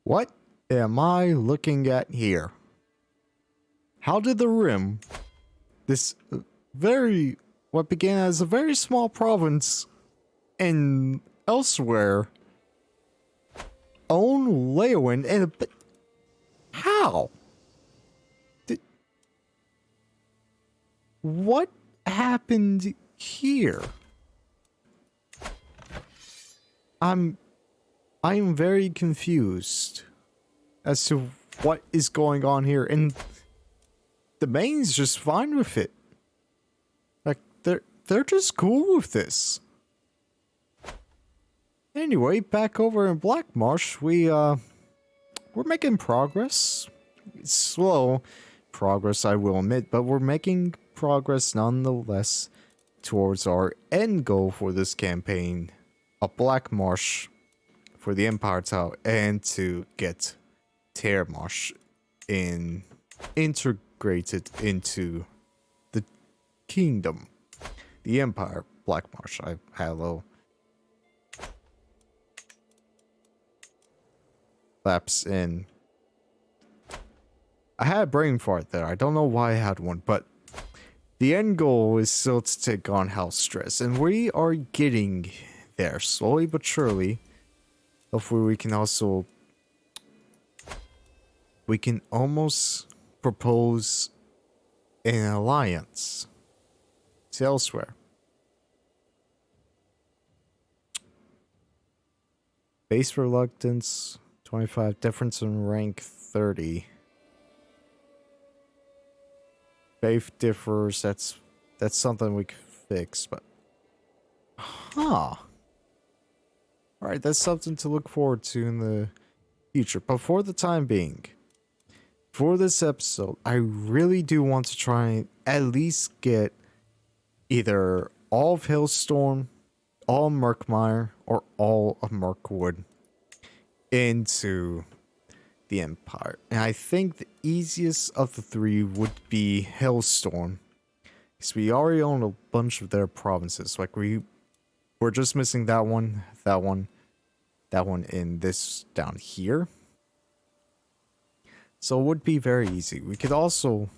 What am I looking at here? How did the rim, this what began as a very small province and elsewhere, own Leowin and how? Did, what happened here? I am very confused as to what is going on here, and the main's just fine with it. Like they're just cool with this. Anyway, back over in Black Marsh, we're making progress. It's slow progress, I will admit, but we're making progress nonetheless towards our end goal for this campaign, a Black Marsh for the Empire Tower, and to get Termarsh integrated into the kingdom, the Empire. Black Marsh. I had a little lapse in. I had a brain fart there. I don't know why I had one, but the end goal is still to take on House Stress, and we are getting there slowly but surely. Hopefully we can almost propose an alliance to elsewhere. Base reluctance 25, difference in rank 30. Faith differs, that's something we can fix, but alright, that's something to look forward to in the future. But for the time being, for this episode, I really do want to try and at least get either all of Hailstorm, all of Murkmire, or all of Mirkwood into the Empire. And I think the easiest of the three would be Hailstorm, because we already own a bunch of their provinces. Like we're just missing that one, and this down here. So it would be very easy. We could also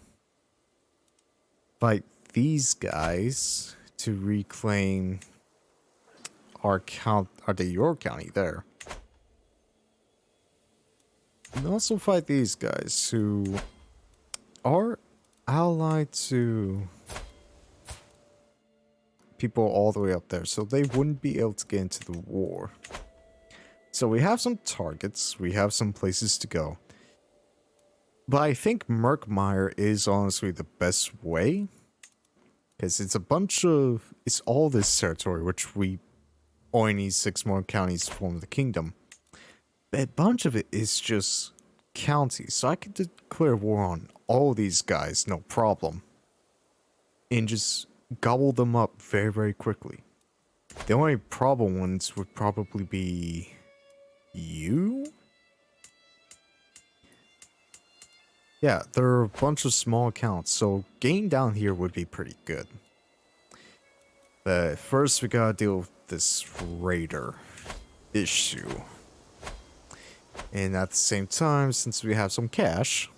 fight these guys to reclaim our your county there. And also fight these guys who are allied to people all the way up there, so they wouldn't be able to get into the war. So we have some targets, we have some places to go. But I think Murkmire is honestly the best way, because it's all this territory, which we only need 6 more counties to form the kingdom. But a bunch of it is just counties, so I could declare war on all these guys, no problem. And just gobble them up very, very quickly. The only problem ones would probably be you? Yeah, there are a bunch of small accounts, so getting down here would be pretty good. But first we gotta deal with this raider issue. And at the same time, since we have some cash,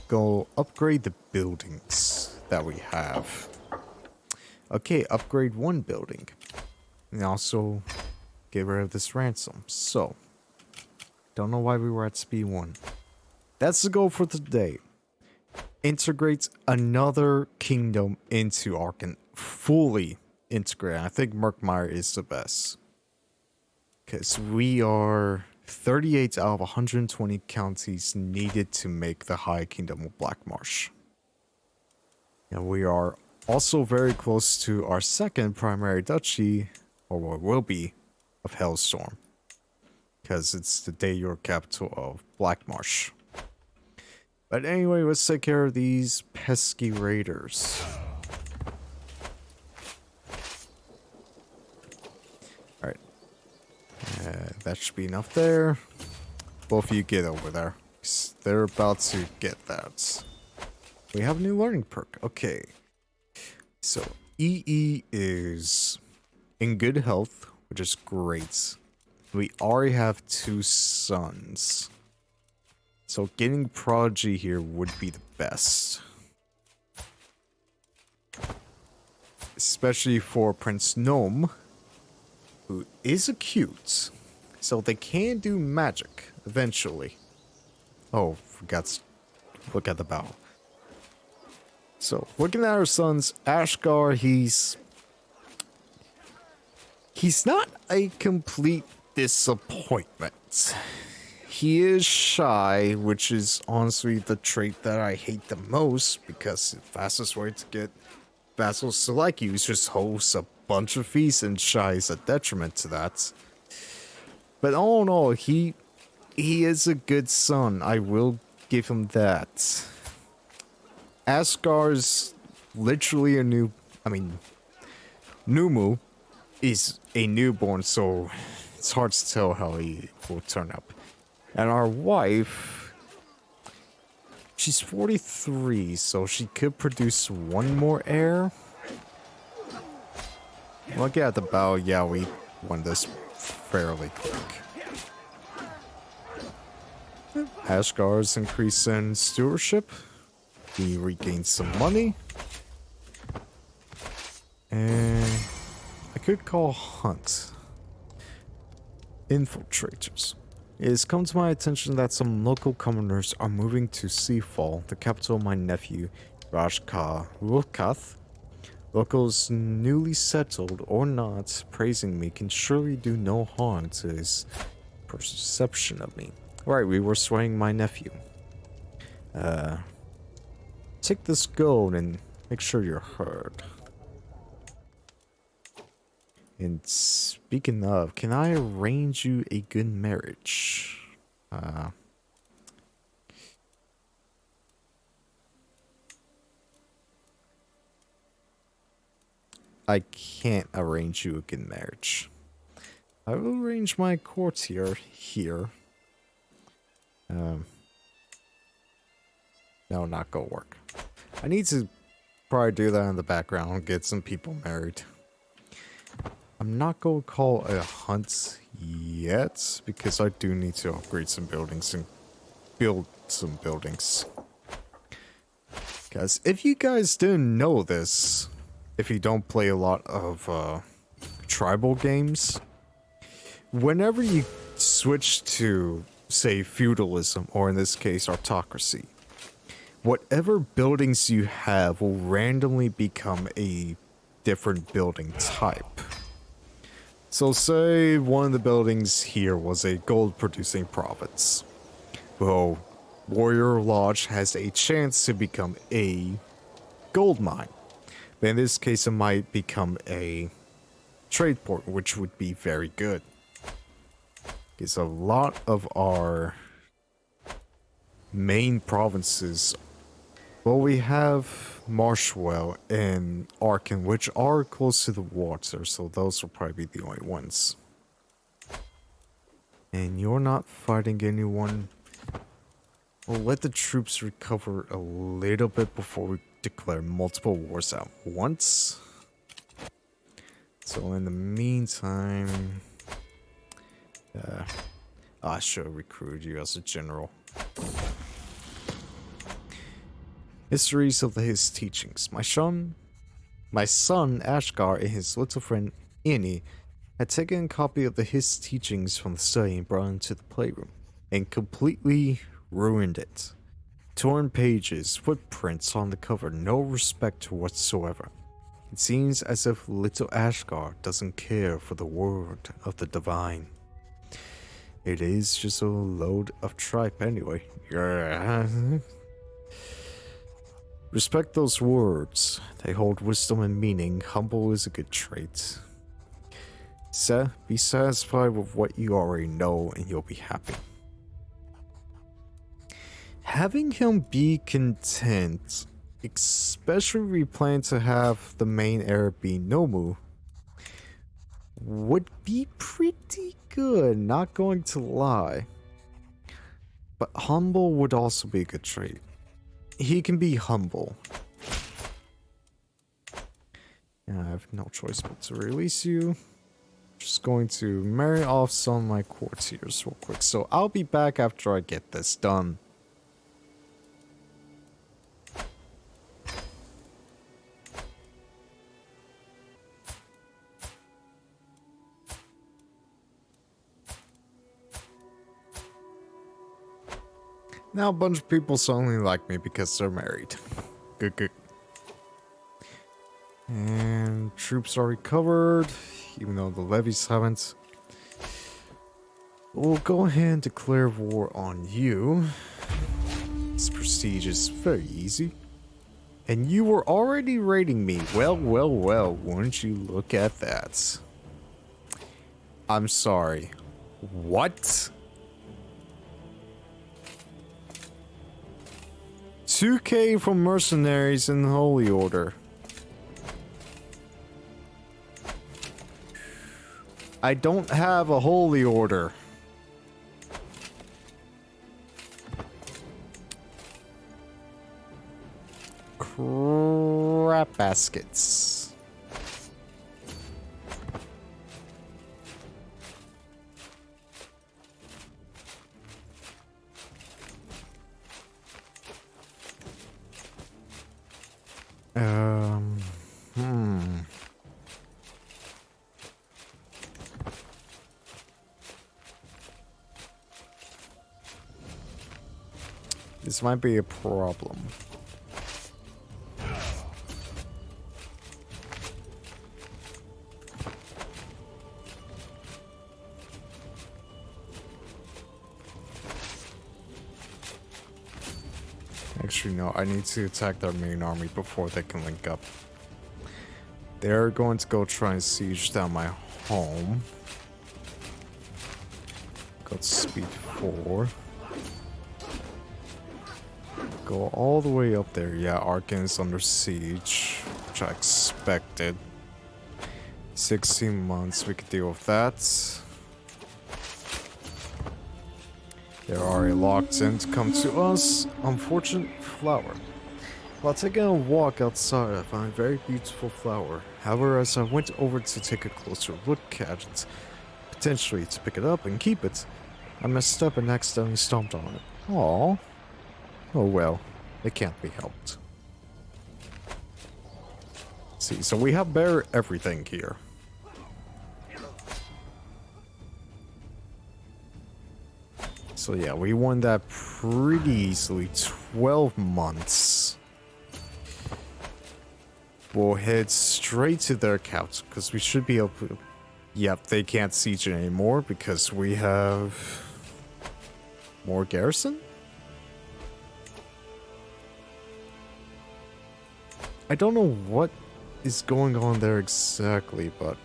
go upgrade the buildings that we have. Okay, upgrade 1 building. And also get rid of this ransom. So, don't know why we were at speed 1. That's the goal for today. Integrate another kingdom into Arkan. Fully integrate. I think Murkmire is the best. Because we are 38 out of 120 counties needed to make the High Kingdom of Black Marsh. And we are also very close to our second primary duchy, or what will be, of Hailstorm. Because it's the de jure capital of Black Marsh. But anyway, let's take care of these pesky raiders. Alright. That should be enough there. Both of you get over there. They're about to get that. We have a new learning perk. Okay. So, EE is in good health, which is great. We already have 2 sons. So getting Prodigy here would be the best. Especially for Prince Gnome, who is a cute. So they can do magic eventually. Oh, forgot to look at the bow. So, looking at our sons, Ashgar, he's not a complete disappointment. He is shy, which is honestly the trait that I hate the most, because the fastest way to get vassals to like you is just host a bunch of feasts, and shy is a detriment to that. But all in all, he is a good son. I will give him that. Asgar's literally a Numu is a newborn, so it's hard to tell how he will turn up. And our wife, she's 43, so she could produce one more heir. Look at the bow, yeah, we won this fairly quick. Ashgar's increase in stewardship. He regained some money. And I could call Hunt. Infiltrators. It has come to my attention that some local commoners are moving to Seafall, the capital of my nephew, Rajka Rukath. Locals newly settled or not praising me can surely do no harm to his perception of me. Right, we were swaying my nephew. Take this gold and make sure you're heard. And speaking of, can I arrange you a good marriage? I can't arrange you a good marriage. I will arrange my courtier here. No, not gonna work. I need to probably do that in the background, get some people married. I'm not gonna call a hunt yet, because I do need to upgrade some buildings and build some buildings. Guys, if you guys didn't know this, if you don't play a lot of tribal games, whenever you switch to, say, feudalism, or in this case, autocracy, whatever buildings you have will randomly become a different building type. So say one of the buildings here was a gold producing province. Well, Warrior Lodge has a chance to become a gold mine. But in this case, it might become a trade port, which would be very good. Because a lot of our main provinces, well, we have Marshwell and Arkin, which are close to the water, so those will probably be the only ones. And you're not fighting anyone. We'll let the troops recover a little bit before we declare multiple wars at once. So in the meantime, I should recruit you as a general. Histories of his teachings. My son Ashgar and his little friend Inni had taken a copy of his teachings from the study and brought it into the playroom, and completely ruined it. Torn pages, footprints on the cover, no respect whatsoever. It seems as if little Ashgar doesn't care for the word of the divine. It is just a load of tripe anyway. Respect those words. They hold wisdom and meaning. Humble is a good trait. Be satisfied with what you already know and you'll be happy. Having him be content, especially if we plan to have the main heir be Nomu, would be pretty good, not going to lie. But humble would also be a good trait. He can be humble. And I have no choice but to release you. Just going to marry off some of my courtiers real quick. So I'll be back after I get this done. Now a bunch of people suddenly like me because they're married. Good, good. And troops are recovered, even though the levies haven't. We'll go ahead and declare war on you. This prestige is very easy. And you were already raiding me. Well, well, well, wouldn't you look at that? I'm sorry. What? 2K from mercenaries in the Holy Order. I don't have a Holy Order. Crap baskets. Hmm. This might be a problem. Actually, no, I need to attack their main army before they can link up. They're going to go try and siege down my home. Got speed 4. Go all the way up there. Yeah, Arkan is under siege, which I expected. 16 months, we could deal with that. They're already locked in to come to us. Unfortunate flower. While taking a walk outside, I found a very beautiful flower. However, as I went over to take a closer look at it, potentially to pick it up and keep it, I messed up and accidentally stomped on it. Aww. Oh well, it can't be helped. See, so we have bare everything here. So yeah, we won that pretty easily. 12 months. We'll head straight to their couch, because we should be able to... Yep, they can't siege it anymore, because we have... more garrison? I don't know what is going on there exactly, but...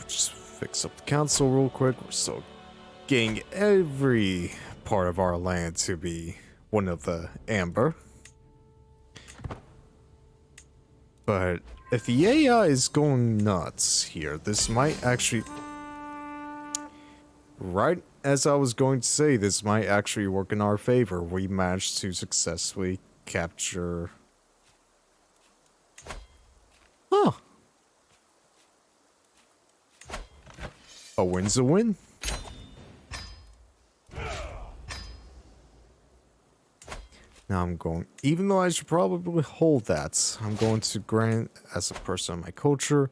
just fix up the council real quick. We're still getting every part of our land to be one of the amber. But if the AI is going nuts here, this might actually... Right as I was going to say, this might actually work in our favor. We managed to successfully capture... Huh. A win's a win. Now I'm going, even though I should probably hold that, I'm going to grant as a person of my culture.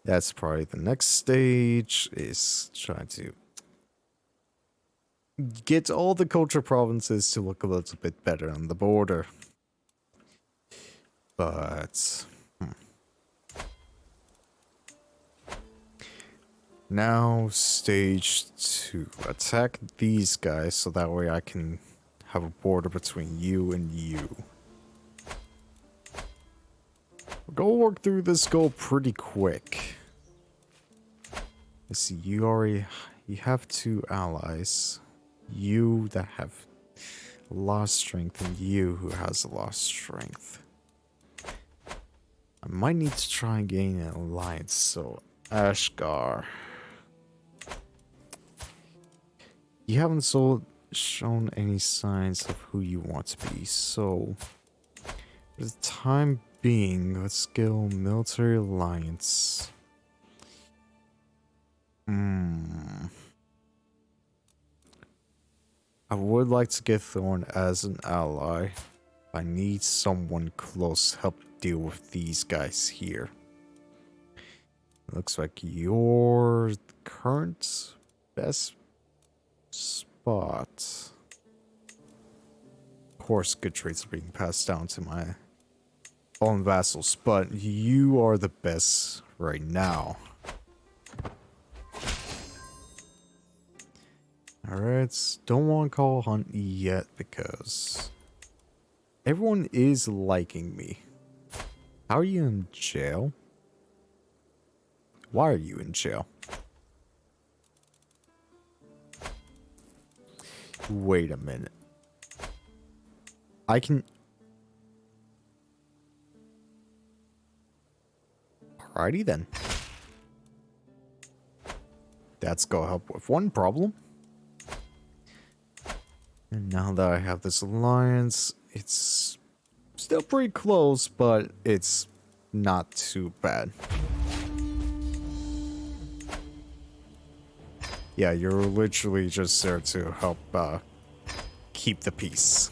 That's probably the next stage, is trying to get all the culture provinces to look a little bit better on the border. But now stage 2. Attack these guys so that way I can have a border between you and you. We're gonna work through this goal pretty quick. Let's see, you have 2 allies. You that have lost strength and you who has lost strength. I might need to try and gain an alliance, so Ashgar. You haven't shown any signs of who you want to be, so for the time being, let's go military alliance. I would like to get Thorn as an ally. I need someone close to help deal with these guys here. Looks like your current best but of course good traits are being passed down to my own vassals, but you are the best right now. Alright, don't want to call hunt yet because everyone is liking me. How are you in jail? Why are you in jail? Wait a minute. I can... Alrighty then. That's gonna help with one problem. And now that I have this alliance, it's still pretty close, but it's not too bad. Yeah, you're literally just there to help keep the peace.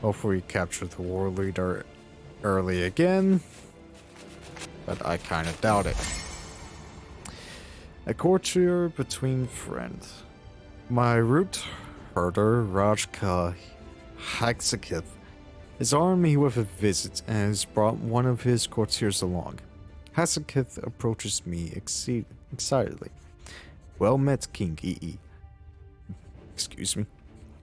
Hopefully capture the war leader early again, but I kind of doubt it. A courtier between friends. My root herder, Rajka Haxakith, has armed me with a visit and has brought one of his courtiers along. Haxakith approaches me excitedly. Well met, King EE. Excuse me.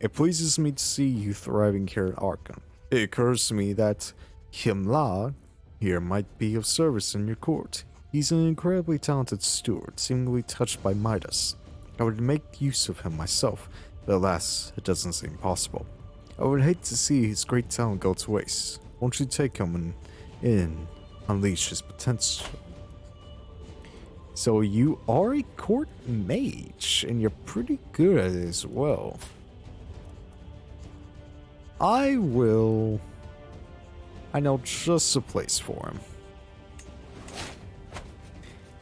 It pleases me to see you thriving here in Arkham. It occurs to me that Himla here might be of service in your court. He's an incredibly talented steward, seemingly touched by Midas. I would make use of him myself, but alas, it doesn't seem possible. I would hate to see his great talent go to waste. Won't you take him and unleash his potential? So you are a court mage, and you're pretty good at it as well. I know just a place for him.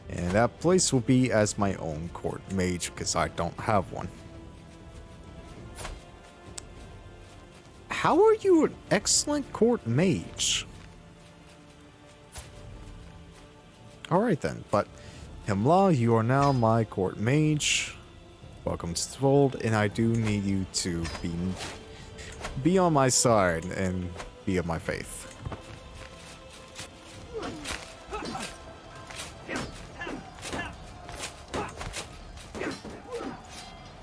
And that place will be as my own court mage, because I don't have one. How are you an excellent court mage? Alright then, but Himla, you are now my court mage. Welcome to the fold, and I do need you to be on my side and be of my faith.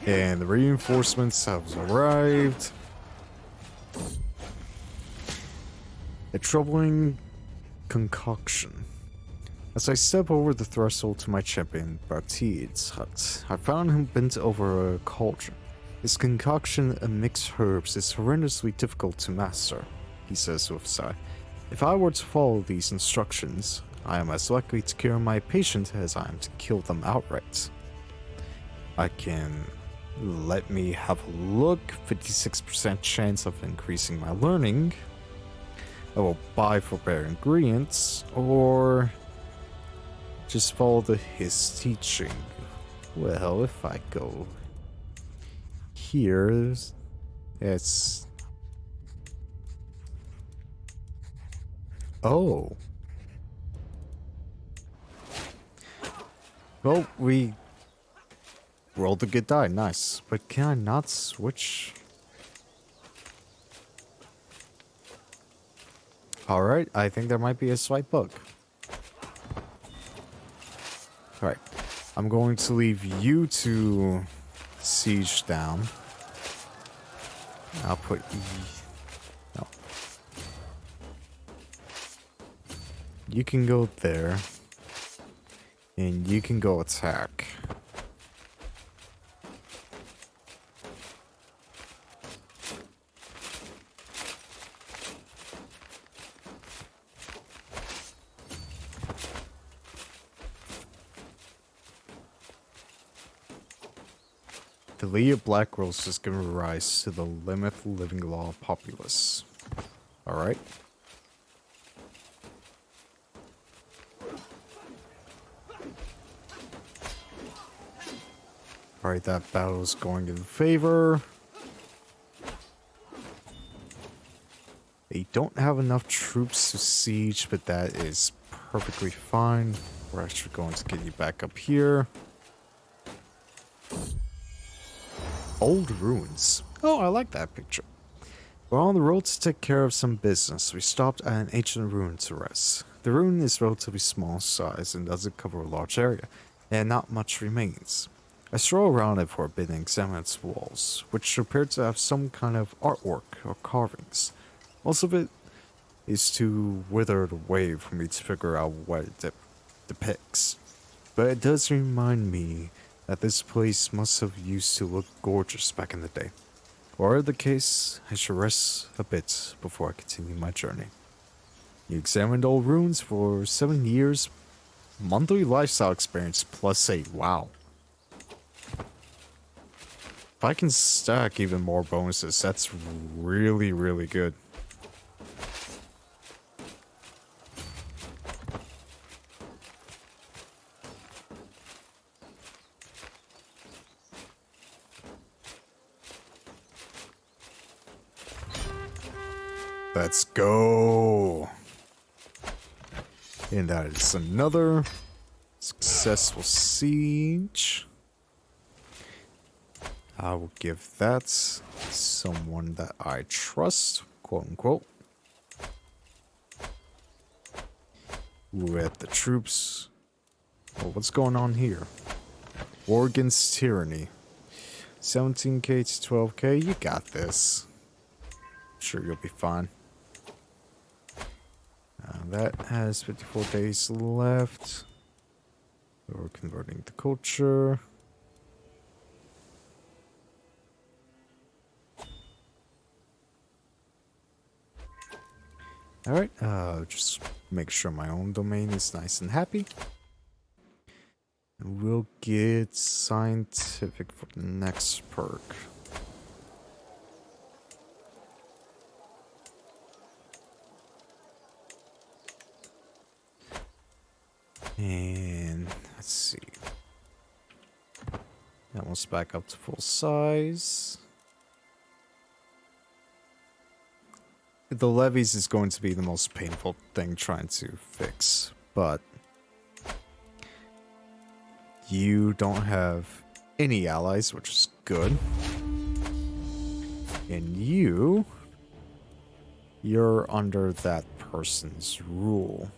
And the reinforcements have arrived. A troubling concoction. As I step over the threshold to my champion Bartid's hut, I found him bent over a cauldron. His concoction of mixed herbs is horrendously difficult to master, he says with a sigh. If I were to follow these instructions, I am as likely to cure my patient as I am to kill them outright. Let me have a look. 56% chance of increasing my learning. I will buy for better ingredients, or just follow his teaching. Well, if I go here, it's... Oh. Well, we rolled a good die, nice. But can I not switch? Alright, I think there might be a slight bug. Alright, I'm going to leave you to siege down. I'll put no. You can go there. And you can go attack. The League of Black Rose is going to rise to the limit living law populace. Alright. Alright, that battle is going in favor. They don't have enough troops to siege, but that is perfectly fine. We're actually going to get you back up here. Old ruins. Oh, I like that picture. We're on the road to take care of some business. We stopped at an ancient ruin to rest. The ruin is relatively small size and doesn't cover a large area, and not much remains. I stroll around it for a bit and examine its walls, which appear to have some kind of artwork or carvings. Most of it is too withered away for me to figure out what it depicts. But it does remind me that this place must have used to look gorgeous back in the day. Whatever the case, I should rest a bit before I continue my journey. You examined old ruins for 7 years. Monthly lifestyle experience +8. Wow. If I can stack even more bonuses, that's really, really good. Let's go. And that is another successful siege. I will give that someone that I trust, quote unquote. With the troops. Well, what's going on here? War against tyranny. 17k to 12k. You got this. Sure, you'll be fine. That has 54 days left. We're converting the culture. Alright, just make sure my own domain is nice and happy. And we'll get scientific for the next perk. And let's see. Almost back up to full size. The levies is going to be the most painful thing trying to fix, but you don't have any allies, which is good. And you're under that person's rule.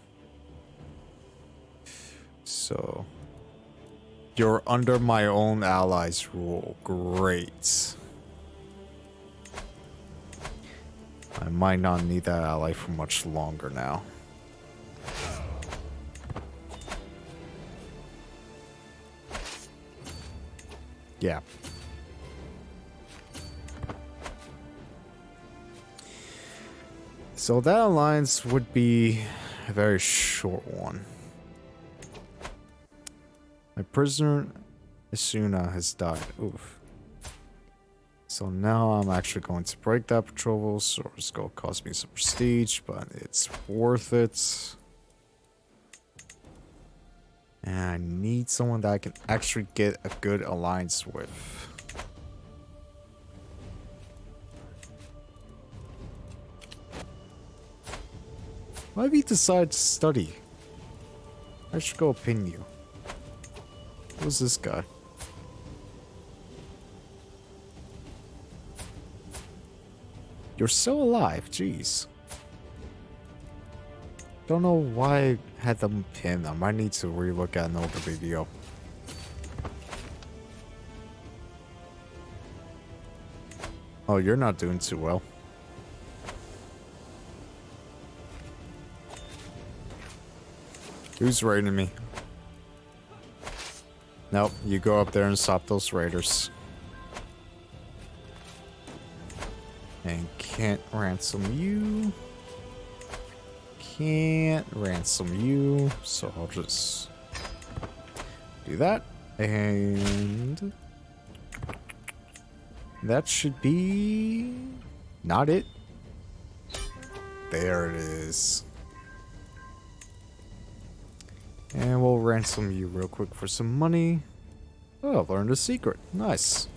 So, you're under my own allies' rule. Great. I might not need that ally for much longer now. Yeah. So that alliance would be a very short one. My prisoner, Asuna, has died. Oof. So now I'm actually going to break that patrol, so it's going to cost me some prestige, but it's worth it. And I need someone that I can actually get a good alliance with. Why have you decided to study? I should go pin you. Who's this guy? You're still alive, jeez. Don't know why I had them pinned. I might need to relook at an older video. Oh, you're not doing too well. Who's raiding me? Nope, you go up there and stop those raiders. And can't ransom you. Can't ransom you. So I'll just do that. And that should be not it. There it is. And we'll ransom you real quick for some money. Oh, I've learned a secret. Nice.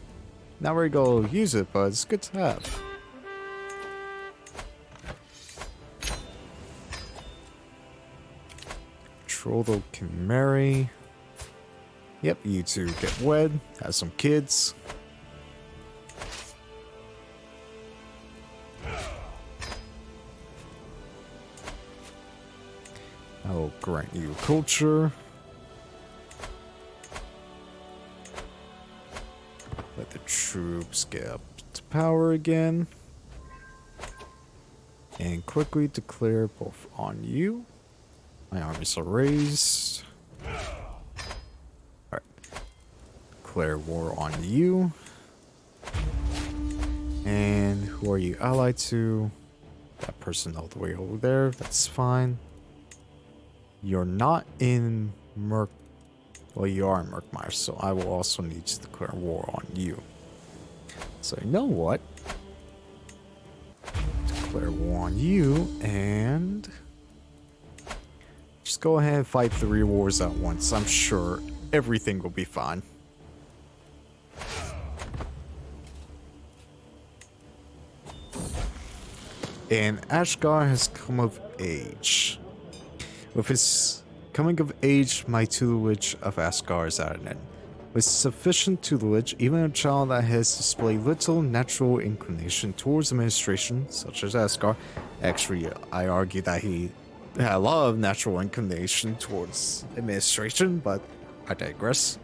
Not ready to go use it, but it's good to have. Trolldo can marry. Yep, you two get wed, have some kids. I will grant you culture. Let the troops get up to power again. And quickly declare both on you. My armies are raised. Alright. Declare war on you. And who are you allied to? That person all the way over there. That's fine. You're not in Merc. Well, you are in Merkmire, so I will also need to declare war on you. So you know what? Declare war on you, and just go ahead and fight 3 wars at once. I'm sure everything will be fine. And Ashgar has come of age. With his coming of age, my tutelage of Asgard is at an end. With sufficient tutelage, even a child that has displayed little natural inclination towards administration, such as Asgard, actually, I argue that he had a lot of natural inclination towards administration, but I digress,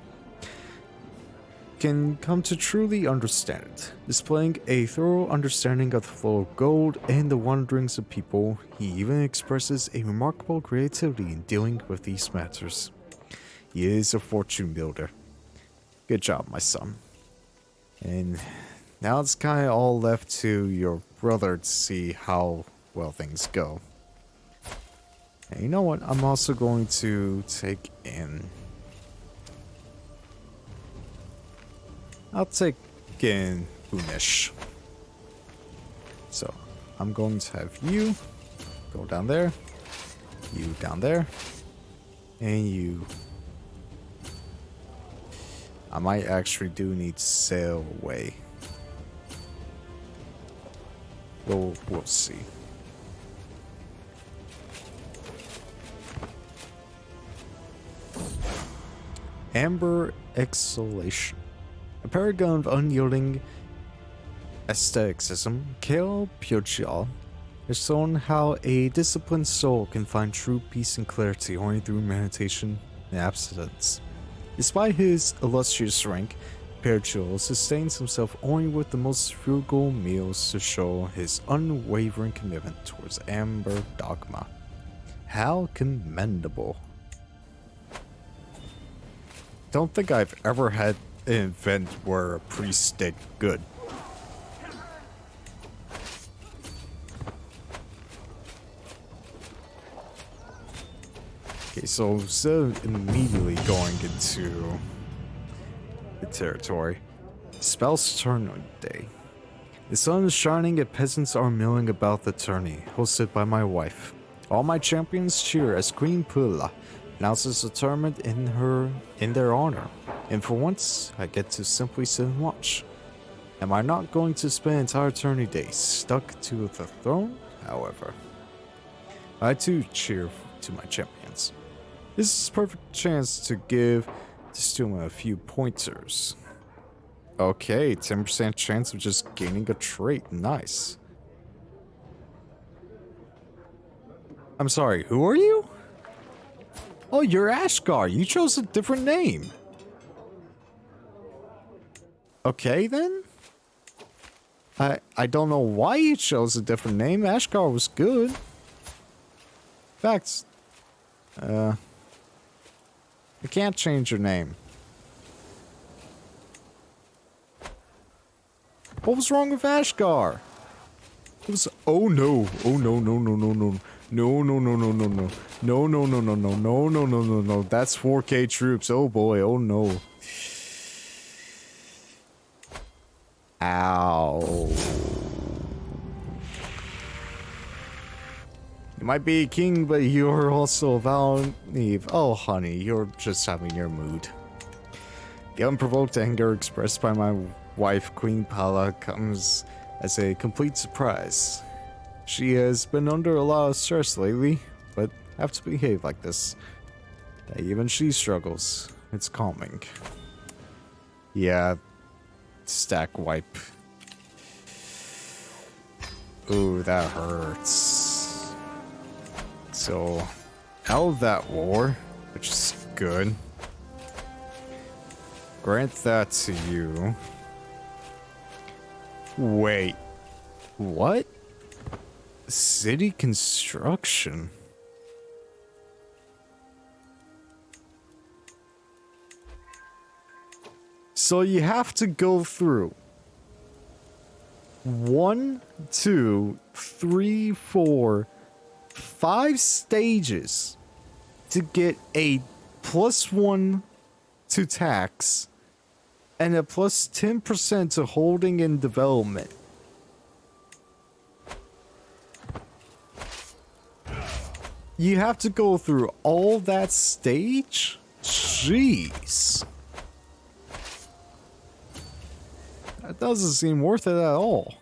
can come to truly understand it. Displaying a thorough understanding of the flow of gold and the wanderings of people, he even expresses a remarkable creativity in dealing with these matters. He is a fortune builder. Good job, my son. And now it's kind of all left to your brother to see how well things go. And you know what? I'm also going to take in... I'll take in Unish. So, I'm going to have you go down there, you down there, and you. I might actually do need to sail away. We'll see. Amber Exhalation. A paragon of unyielding aestheticism, Kale Pyochial has shown how a disciplined soul can find true peace and clarity only through meditation and abstinence. Despite his illustrious rank, Pyochial sustains himself only with the most frugal meals to show his unwavering commitment towards Amber Dogma. How commendable. Don't think I've ever had an event where a priest did good. Okay, so instead of immediately going into the territory, spell's tournament day. The sun is shining and peasants are milling about the tourney, hosted by my wife. All my champions cheer as Queen Pula announces the tournament in their honor, and for once, I get to simply sit and watch. Am I not going to spend entire tourney days stuck to the throne? However, I too cheer to my champions. This is a perfect chance to give Stuma a few pointers. Okay, 10% chance of just gaining a trait. Nice. I'm sorry, who are you? Oh, you're Ashgar. You chose a different name. Okay, then. I don't know why you chose a different name. Ashgar was good. In fact, you can't change your name. What was wrong with Ashgar? It was, oh no, oh no, no, no, no, no. No, no, no, no, no, no. No, no, no, no, no, no, no, no, no, no. That's 4K troops. Oh boy, oh no. Ow. You might be a king, but you're also a valiant knave. Oh, honey, you're just having your mood. The unprovoked anger expressed by my wife, Queen Pala, comes as a complete surprise. She has been under a lot of stress lately, but have to behave like this. Even she struggles. It's calming. Yeah, stack wipe. Ooh, that hurts. So, out of that war, which is good. Grant that to you. Wait, what? City construction? So you have to go through 1, 2, 3, 4, 5 stages to get a +1 to tax and a +10% to holding and development. You have to go through all that stage? Jeez. That doesn't seem worth it at all.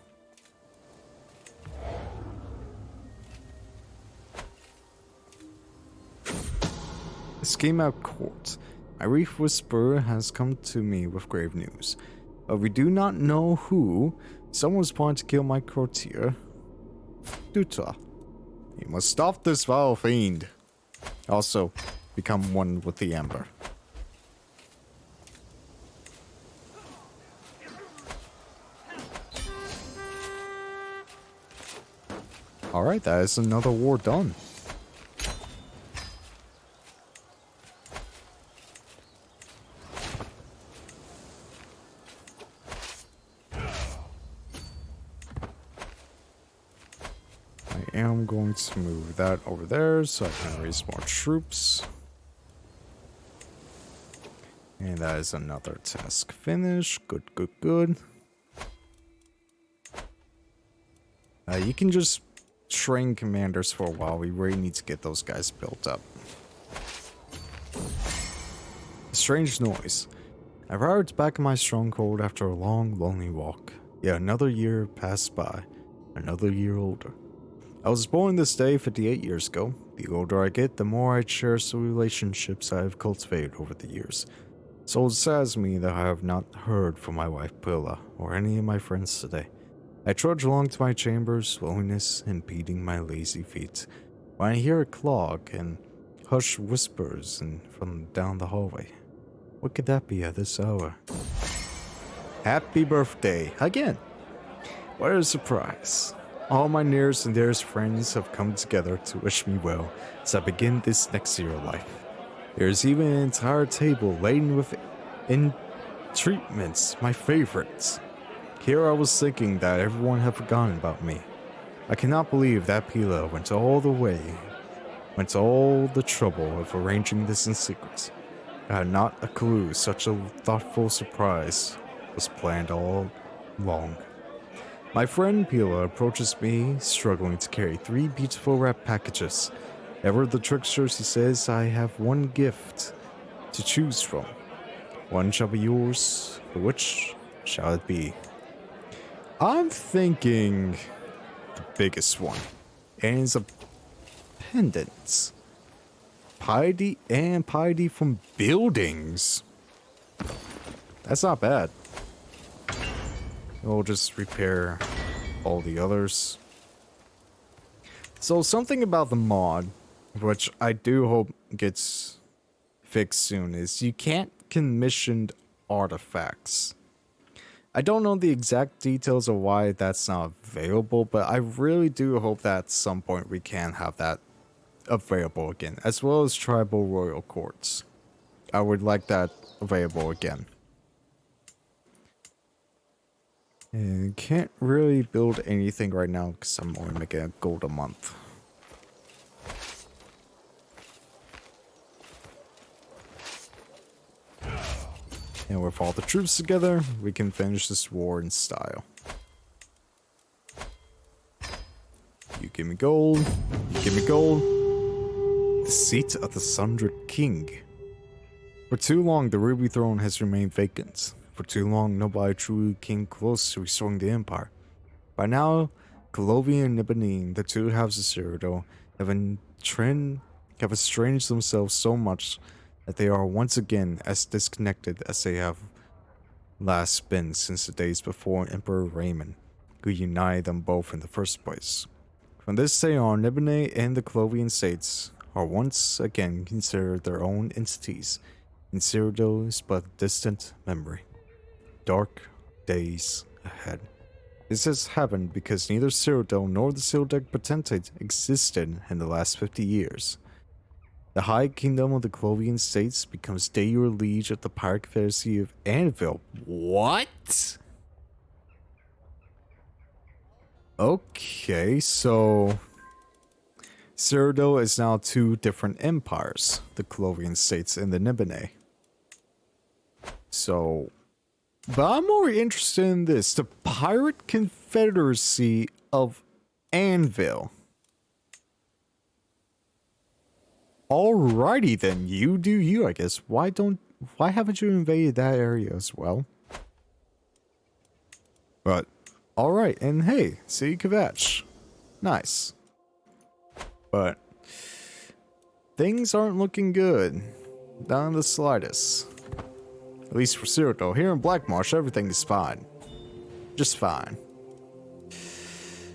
Scheme out court. My Reef Whisperer has come to me with grave news. But we do not know who. Someone's plotting to kill my courtier. Dutra. You must stop this vile fiend. Also, become one with the Amber. Alright, that is another war done. I am going to move that over there so I can raise more troops. And that is another task finished. Good, good, good. You can just train commanders for a while. We really need to get those guys built up. A strange noise. I arrived back in my stronghold after a long, lonely walk. Yet another year passed by. Another year older. I was born this day 58 years ago. The older I get, the more I cherish the relationships I have cultivated over the years. So it saddens me that I have not heard from my wife Pilla or any of my friends today. I trudge along to my chambers, loneliness impeding my lazy feet, when I hear a clog and hushed whispers from down the hallway. What could that be at this hour? Happy birthday, again! What a surprise. All my nearest and dearest friends have come together to wish me well as I begin this next year of life. There is even an entire table laden with treatments, my favorites. Here I was thinking that everyone had forgotten about me. I cannot believe that Pila went all the trouble of arranging this in secret. I had not a clue such a thoughtful surprise was planned all along. My friend Pila approaches me, struggling to carry 3 beautiful wrapped packages. Ever the trickster, she says, I have one gift to choose from. One shall be yours, but which shall it be? I'm thinking the biggest one, and it's a pendant. Piety from buildings. That's not bad. We'll just repair all the others. So something about the mod, which I do hope gets fixed soon, is you can't commission artifacts. I don't know the exact details of why that's not available, but I really do hope that at some point we can have that available again, as well as tribal royal courts. I would like that available again. And can't really build anything right now because I'm only making a gold a month. And with all the troops together, we can finish this war in style. You give me gold. You give me gold. The seat of the Sundered King. For too long, the Ruby Throne has remained vacant. For too long, nobody truly came close to restoring the Empire. By now, Colovian and Nibelline, the two houses of Cyrodiil, have have estranged themselves so much that they are once again as disconnected as they have last been since the days before Emperor Raymond, who united them both in the first place. From this day on, Nibene and the Clovian states are once again considered their own entities, and Cyrodiil is but a distant memory. Dark days ahead. This has happened because neither Cyrodiil nor the Cyrodiil Potentate existed in the last 50 years. The High Kingdom of the Clovian States becomes de jure liege of the Pirate Confederacy of Anvil. What? Okay, so Cyrodiil is now two different empires, the Clovian States and the Nibene. So, but I'm more interested in this, the Pirate Confederacy of Anvil. Alrighty then, you do you, I guess. Why haven't you invaded that area as well? But, alright, and hey, see Kvetch. Nice. But, things aren't looking good. Not in the slightest. At least for Cyrodiil. Here in Black Marsh, everything is fine. Just fine.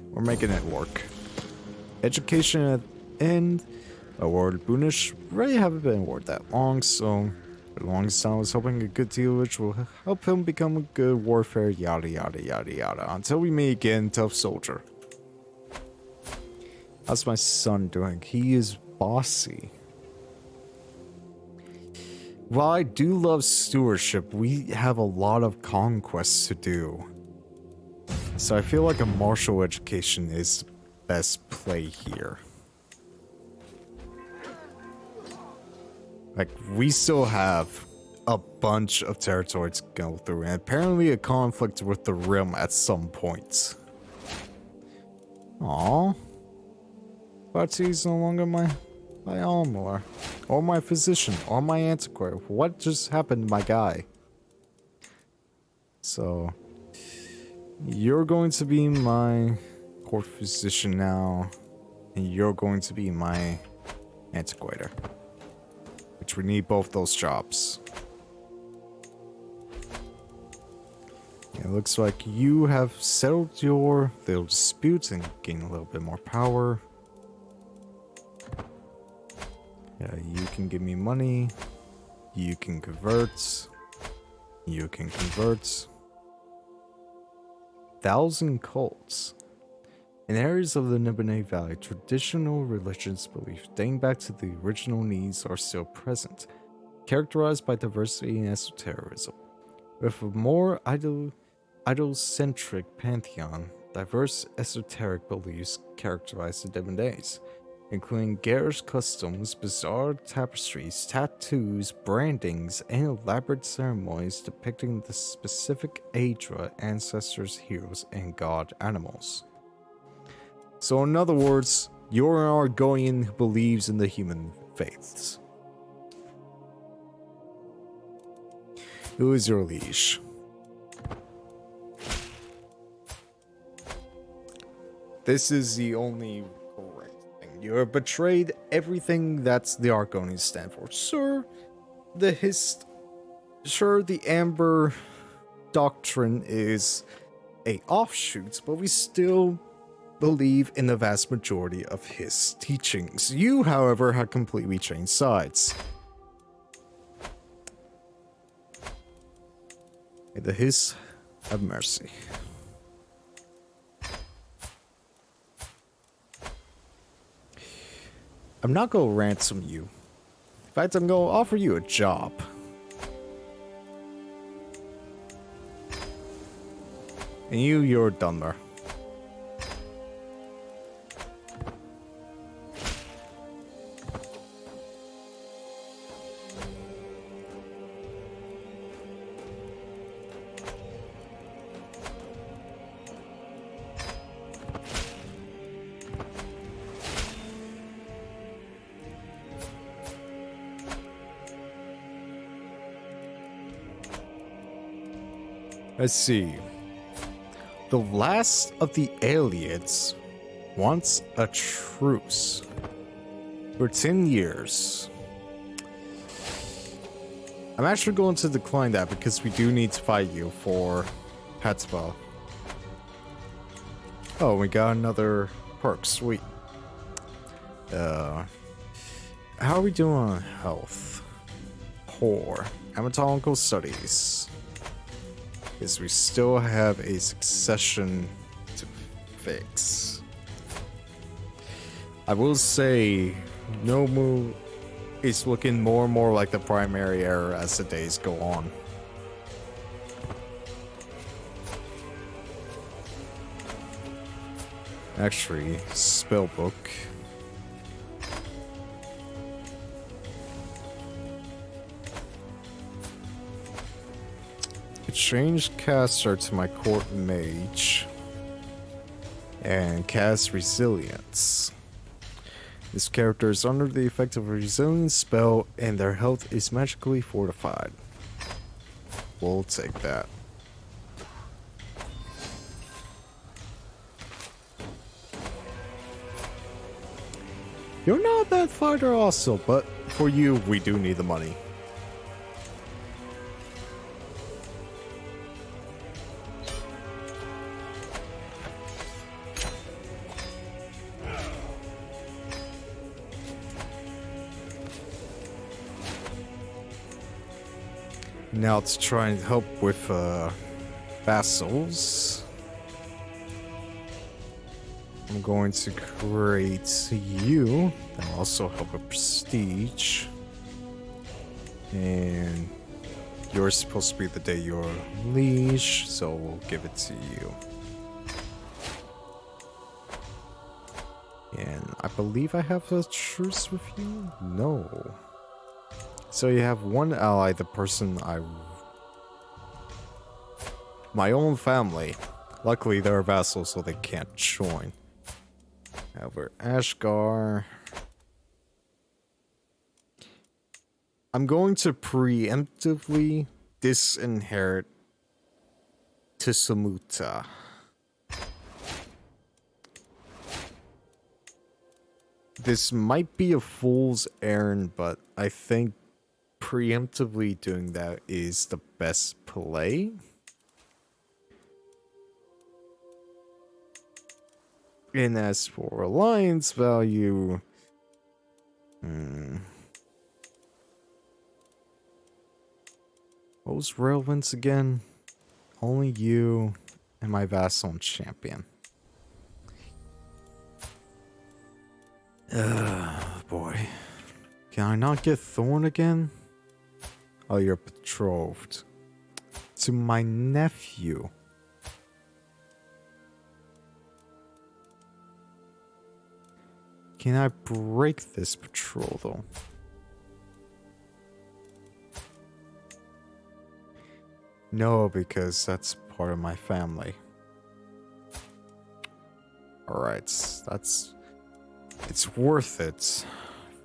We're making it work. Education at end. Award Boonish really haven't been awarded that long, so for the longest time I was hoping a good deal which will help him become a good warfare, yada yada yada yada, until we meet again, tough soldier. How's my son doing? He is bossy. While I do love stewardship, we have a lot of conquests to do. So I feel like a martial education is the best play here. Like, we still have a bunch of territory to go through, and apparently a conflict with the Realm at some point. Aww. But he's no longer my almoner, or my physician, or my antiquary. What just happened to my guy? So, you're going to be my court physician now, and you're going to be my antiquator. Which we need both those jobs. It looks like you have settled your little disputes and gained a little bit more power. Yeah, you can give me money. You can convert. You can convert. 1,000 cults. In areas of the Nibene Valley, traditional religious beliefs dating back to the original needs are still present, characterized by diversity and esotericism. With a more idol-centric pantheon, diverse esoteric beliefs characterize the Nibenes, including garish customs, bizarre tapestries, tattoos, brandings, and elaborate ceremonies depicting the specific Aedra, ancestors, heroes, and god animals. So in other words, you're an Argonian who believes in the human faiths. Who is your liege? This is the only correct thing. You have betrayed everything that's the Argonians stand for. Sure, the Amber Doctrine is a offshoot, but we still believe in the vast majority of his teachings. You, however, have completely changed sides. May the Hiss have mercy. I'm not gonna ransom you. In fact, I'm gonna offer you a job. And you're done there. Let's see. The last of the aliens wants a truce. For 10 years. I'm actually going to decline that because we do need to fight you for Hatzva. Oh, we got another perk. Sweet. How are we doing on health? Poor. Anatomical studies. Because we still have a succession to fix. I will say, Nomu is looking more and more like the primary error as the days go on. Actually, spellbook. I changed caster to my court mage and cast resilience. This character is under the effect of a resilience spell and their health is magically fortified. We'll take that. You're not a bad fighter also, but for you, we do need the money. Now to try and help with vassals. I'm going to create you. That'll also help with prestige. And you're supposed to be the day you're liege, so we'll give it to you. And I believe I have a truce with you? No. So you have one ally, the person my own family. Luckily they're vassals so they can't join. However, Ashgar. I'm going to preemptively disinherit Tisamuta. This might be a fool's errand, but I think preemptively doing that is the best play. And as for alliance value, what was relevance again? Only you and my vassal and champion. Boy. Can I not get Thorn again? Oh, you're betrothed. To my nephew. Can I break this betrothal? No, because that's part of my family. Alright, it's worth it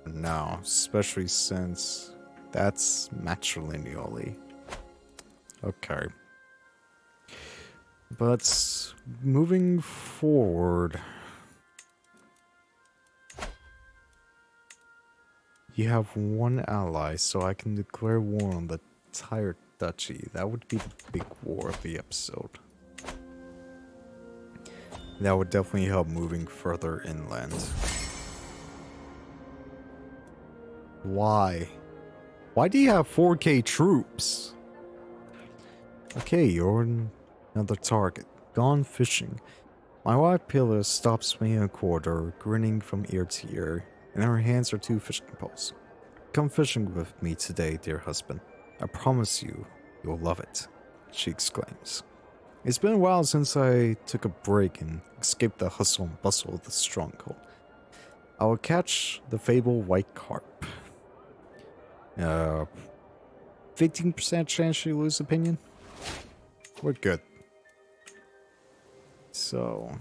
for now, especially since that's matrilineally. Okay. But moving forward, you have one ally, so I can declare war on the entire duchy. That would be the big war of the episode. That would definitely help moving further inland. Why? Why do you have 4K troops? Okay, you're another target. Gone fishing. My wife Pillar stops me in a corridor, grinning from ear to ear. In her hands are 2 fishing poles. Come fishing with me today, dear husband. I promise you, you'll love it, she exclaims. It's been a while since I took a break and escaped the hustle and bustle of the stronghold. I will catch the fabled white carp. 15% chance you lose opinion? We're good. So,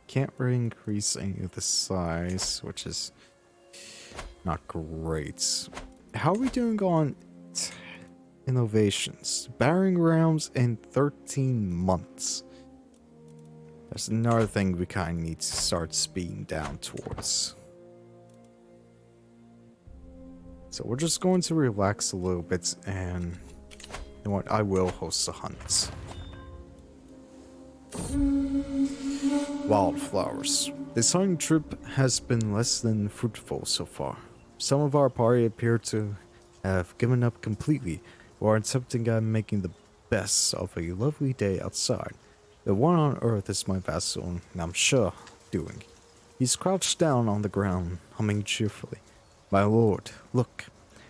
can't really increase any of the size, which is not great. How are we doing on innovations? Battering rounds in 13 months. That's another thing we kind of need to start speeding down towards. So we're just going to relax a little bit, and you know what? I will host a hunt. Wildflowers. This hunting trip has been less than fruitful so far. Some of our party appear to have given up completely, or are attempting at making the best of a lovely day outside. The one on earth is my vassal, and I'm sure doing. He's crouched down on the ground, humming cheerfully. My lord, look,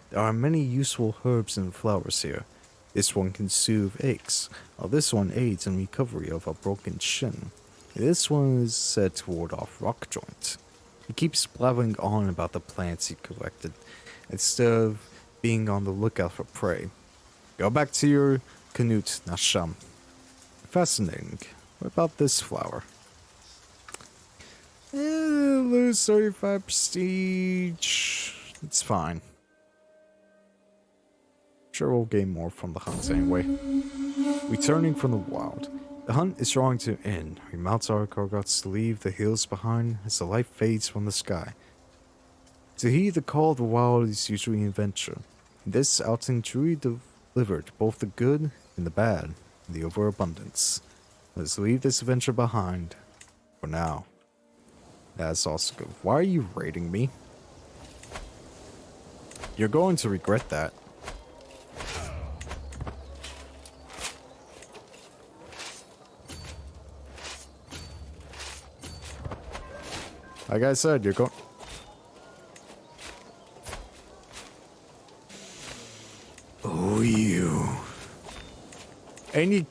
there are many useful herbs and flowers here. This one can soothe aches, while this one aids in recovery of a broken shin. This one is said to ward off rock joint. He keeps blabbering on about the plants he collected, instead of being on the lookout for prey. Go back to your Canute Nasham. Fascinating. What about this flower? Lose 35 prestige. It's fine. Sure, we'll gain more from the hunt anyway. Returning from the wild. The hunt is drawing to an end. We mount our Korgots to leave the hills behind as the light fades from the sky. To heed the call of the wild is usually an adventure. In this outing truly delivered both the good and the bad, and the overabundance. Let's leave this adventure behind. For now. That's also good. Why are you raiding me? You're going to regret that. Like I said, you're going... Oh, you. And you...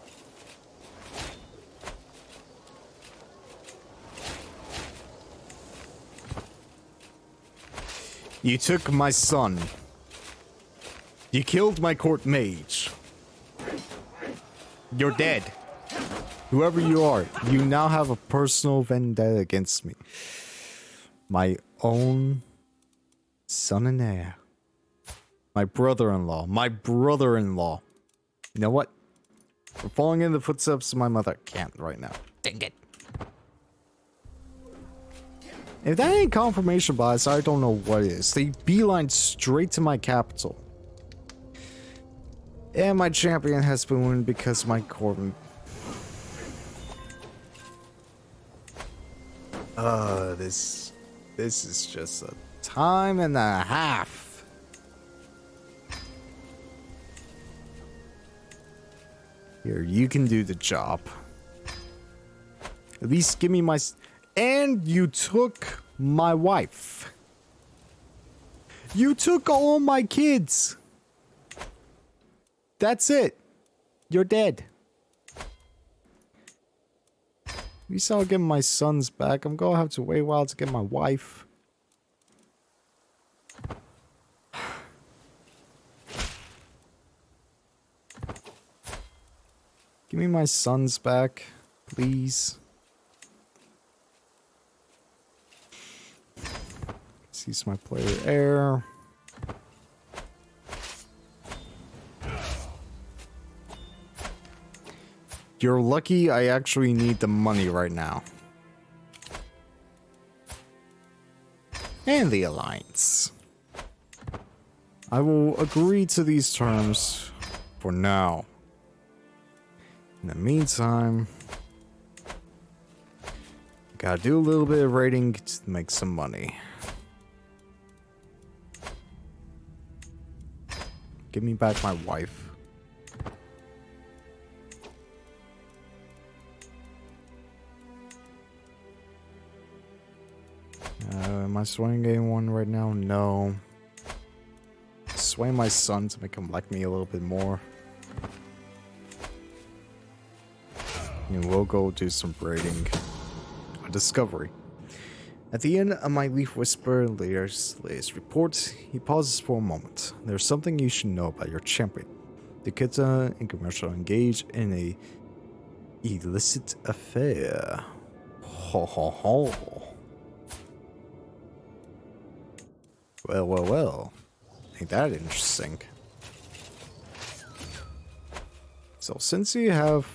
You took my son. You killed my court mage. You're dead. Whoever you are, you now have a personal vendetta against me. My own son and heir. My brother-in-law. My brother-in-law. You know what? We're following in the footsteps of my mother. Can't right now. Dang it. If that ain't confirmation bias, I don't know what is. They beeline straight to my capital. And my champion has been winning because my Corbin. This is just a time and a half. Here, you can do the job. At least give me my... And you took my wife. You took all my kids. That's it. You're dead. At least I'll get my sons back. I'm gonna have to wait a while to get my wife. Give me my sons back, please. Cease my player air. You're lucky I actually need the money right now. And the alliance. I will agree to these terms for now. In the meantime, gotta do a little bit of raiding to make some money. Give me back my wife. Am I swaying anyone right now? No. Sway my son to make him like me a little bit more. And we'll go do some braiding. A discovery. At the end of my Leaf Whisper Laith's report, he pauses for a moment. There's something you should know about your champion. The Kita and Commercial engage in a illicit affair. Ho ho ho. Well, well, well. Ain't that interesting? So since you have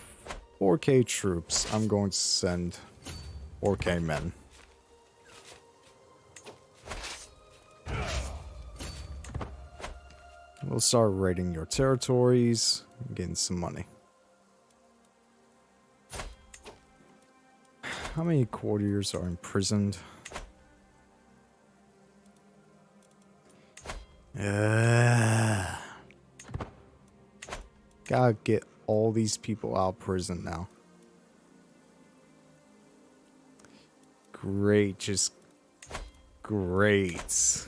4K troops, I'm going to send 4K men. We'll start raiding your territories and getting some money. How many courtiers are imprisoned? Gotta get all these people out of prison now. Great, just great.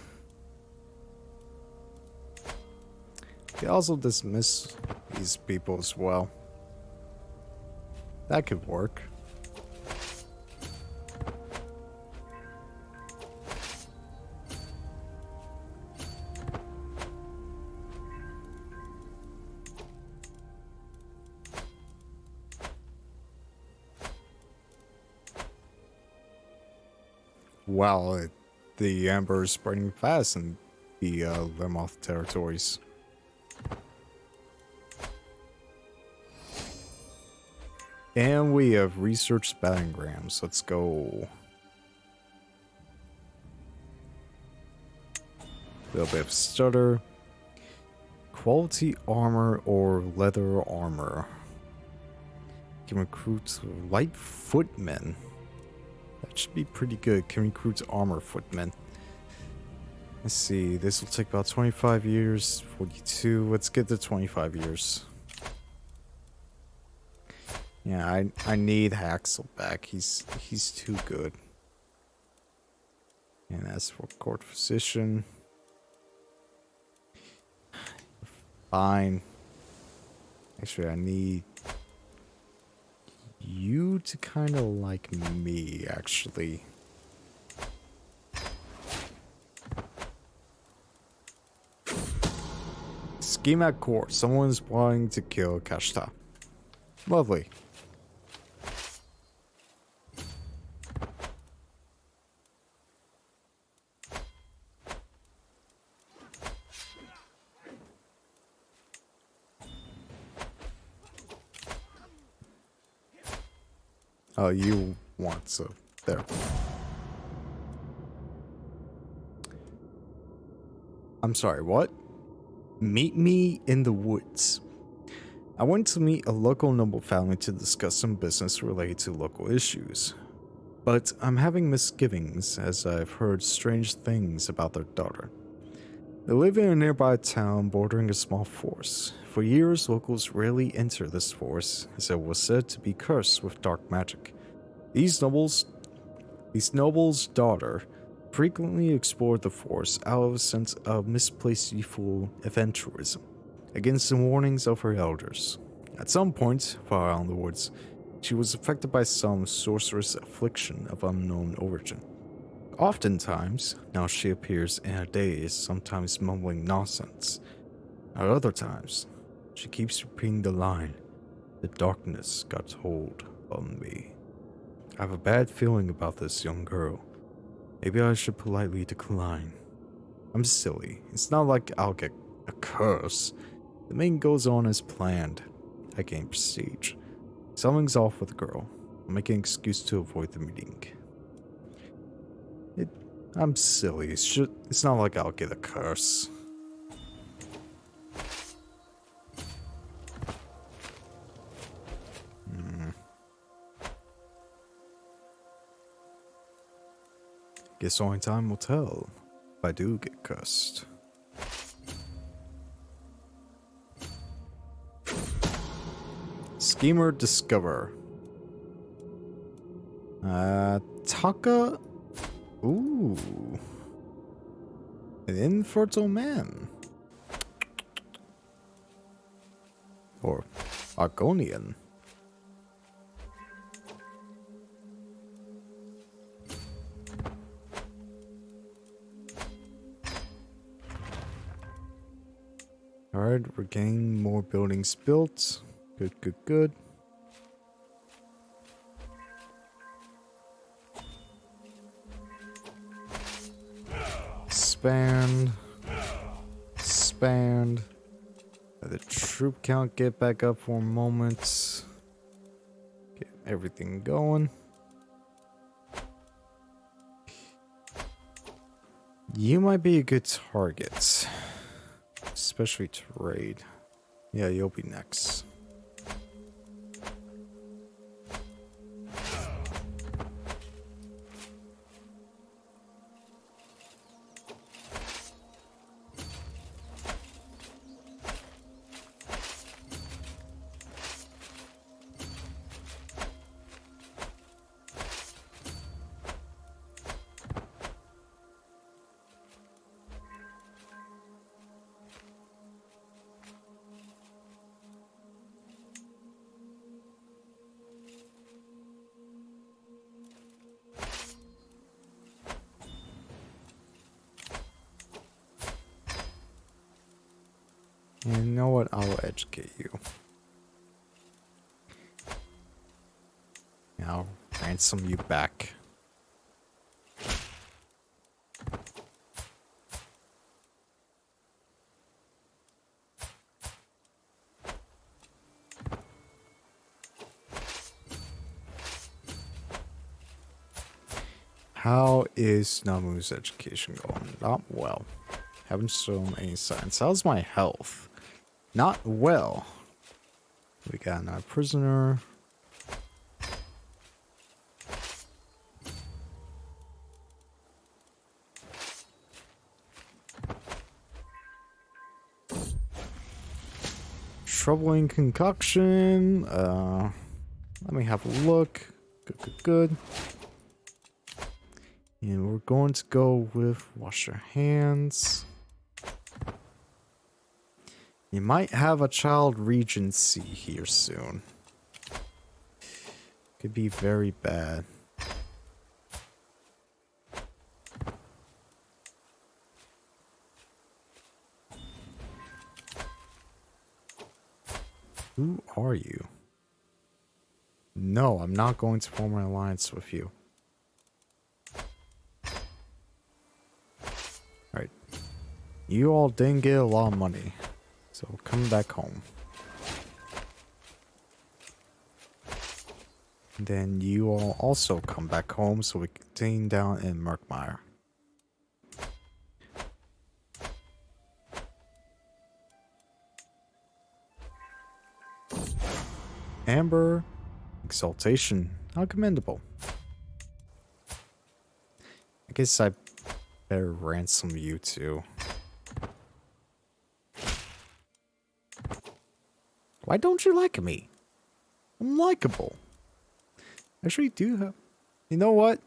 You also dismiss these people as well. That could work. Wow, the Amber is spreading fast in the Lemoth territories. And we have researched battlograms. Let's go. A little bit of stutter. Quality armor or leather armor. Can recruit light footmen. That should be pretty good. Can recruit armor footmen. Let's see. This will take about 25 years. 42. Let's get to 25 years. Yeah, I need Haxel back. He's too good. And as for court physician, fine. Actually, I need you to kind of like me, actually. Scheme at court. Someone's wanting to kill Kashta. Lovely. Oh, you want so there. I'm sorry, what? Meet me in the woods. I went to meet a local noble family to discuss some business related to local issues. But I'm having misgivings as I've heard strange things about their daughter. They live in a nearby town bordering a small forest. For years, locals rarely enter this forest, as it was said to be cursed with dark magic. These nobles' daughter frequently explored the forest out of a sense of misplaced youthful adventurism, against the warnings of her elders. At some point, far out in the woods, she was affected by some sorcerous affliction of unknown origin. Oftentimes, now she appears in a daze, sometimes mumbling nonsense. At other times, she keeps repeating the line, "The darkness got hold on me." I have a bad feeling about this young girl. Maybe I should politely decline. I'm silly. It's not like I'll get a curse. The meeting goes on as planned. I gain prestige. Something's off with the girl. I'm making an excuse to avoid the meeting. I'm silly. It's not like I'll get a curse. Guess only time will tell if I do get cursed. Schemer discover. Taka. Ooh. An infertile man. Or Argonian. Alright, we're getting more buildings built. Good, good, good. Expand. Expand. Let the troop count get back up for a moment. Get everything going. You might be a good target. Just especially to raid. Yeah, you'll be next. And you know what? I'll educate you. And I'll ransom you back. How is Namu's education going? Not well. Haven't shown any signs. How's my health? Not well. We got another prisoner. Troubling concoction. Let me have a look. Good. And we're going to go with wash your hands. You might have a child regency here soon. Could be very bad. Who are you? No, I'm not going to form an alliance with you. Alright. You all didn't get a lot of money. So come back home. And then you all also come back home so we can continue down in Merkmire. Amber, exaltation, how commendable. I guess I better ransom you too. Why don't you like me? I'm likable. Actually, do have... You know what?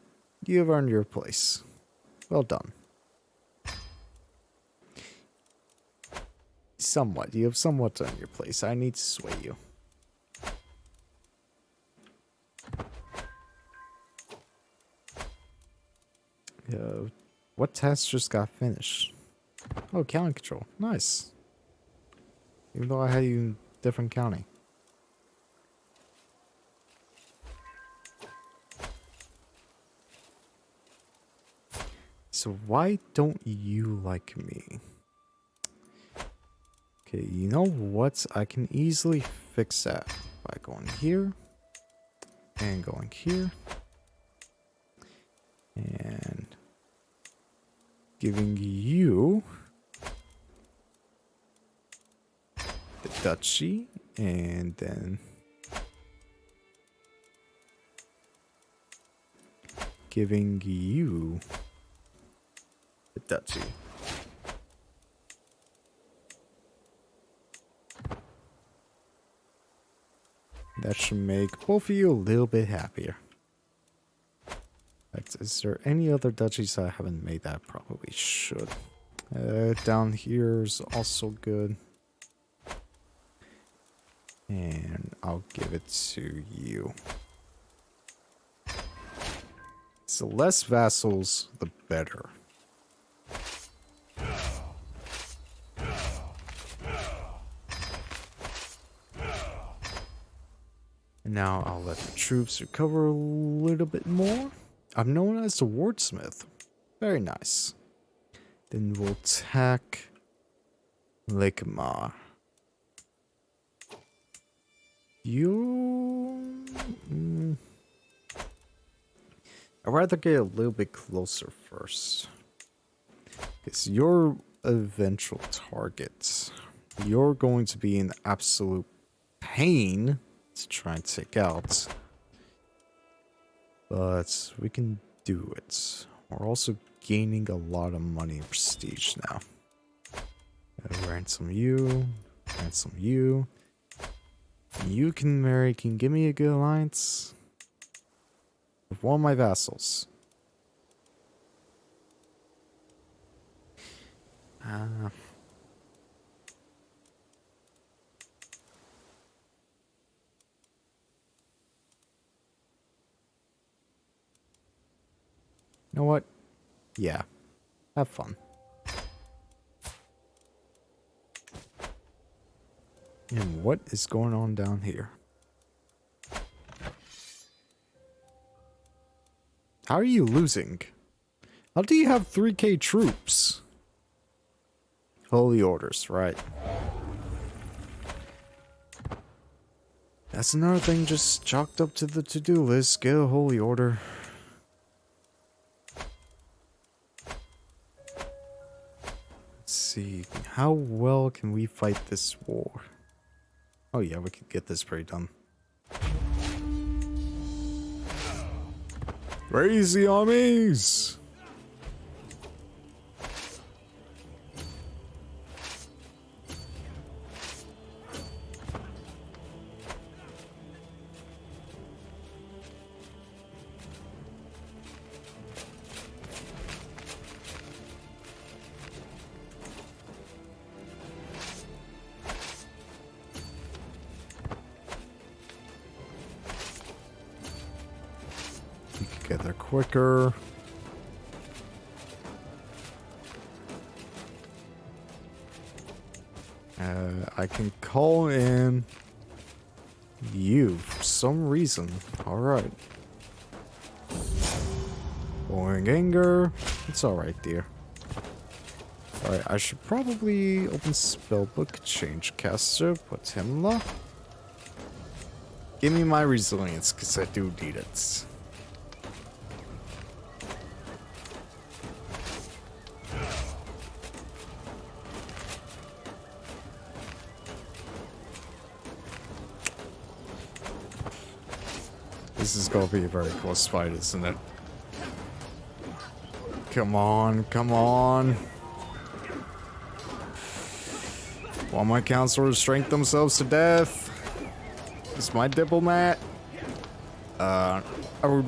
You have earned your place. Well done. Somewhat. You have somewhat earned your place. I need to sway you. What task just got finished? Oh, county control. Nice. Even though I had you in different county. So why don't you like me? Okay, you know what? I can easily fix that by going here and going here and giving you the duchy and then giving you the duchy. That should make both of you a little bit happier. Is there any other duchies I haven't made that I probably should? Down here is also good. And I'll give it to you. So less vassals, the better. And now I'll let the troops recover a little bit more. I'm known as the wordsmith. Very nice. Then we'll attack Lakeamar. You... I'd rather get a little bit closer first. Because you're eventual target. You're going to be an absolute pain to try and take out. But we can do it. We're also gaining a lot of money and prestige now. Ransom you. Ransom you. You can marry. Can you give me a good alliance? With one of my vassals. You know what? Yeah. Have fun. And what is going on down here? How are you losing? How do you have 3k troops? Holy orders, right. That's another thing just chalked up to the to-do list. Get a holy order. Let's see. How well can we fight this war? Oh yeah, we could get this pretty done. Raise the armies! Get there quicker. I can call in you for some reason. Alright. Boring anger. It's alright, dear. Alright, I should probably open spellbook, change caster, put Himla. Give me my resilience, because I do need it. This is gonna be a very close fight, isn't it? Come on, come on. While my counselors shrink themselves to death. Is my diplomat? I would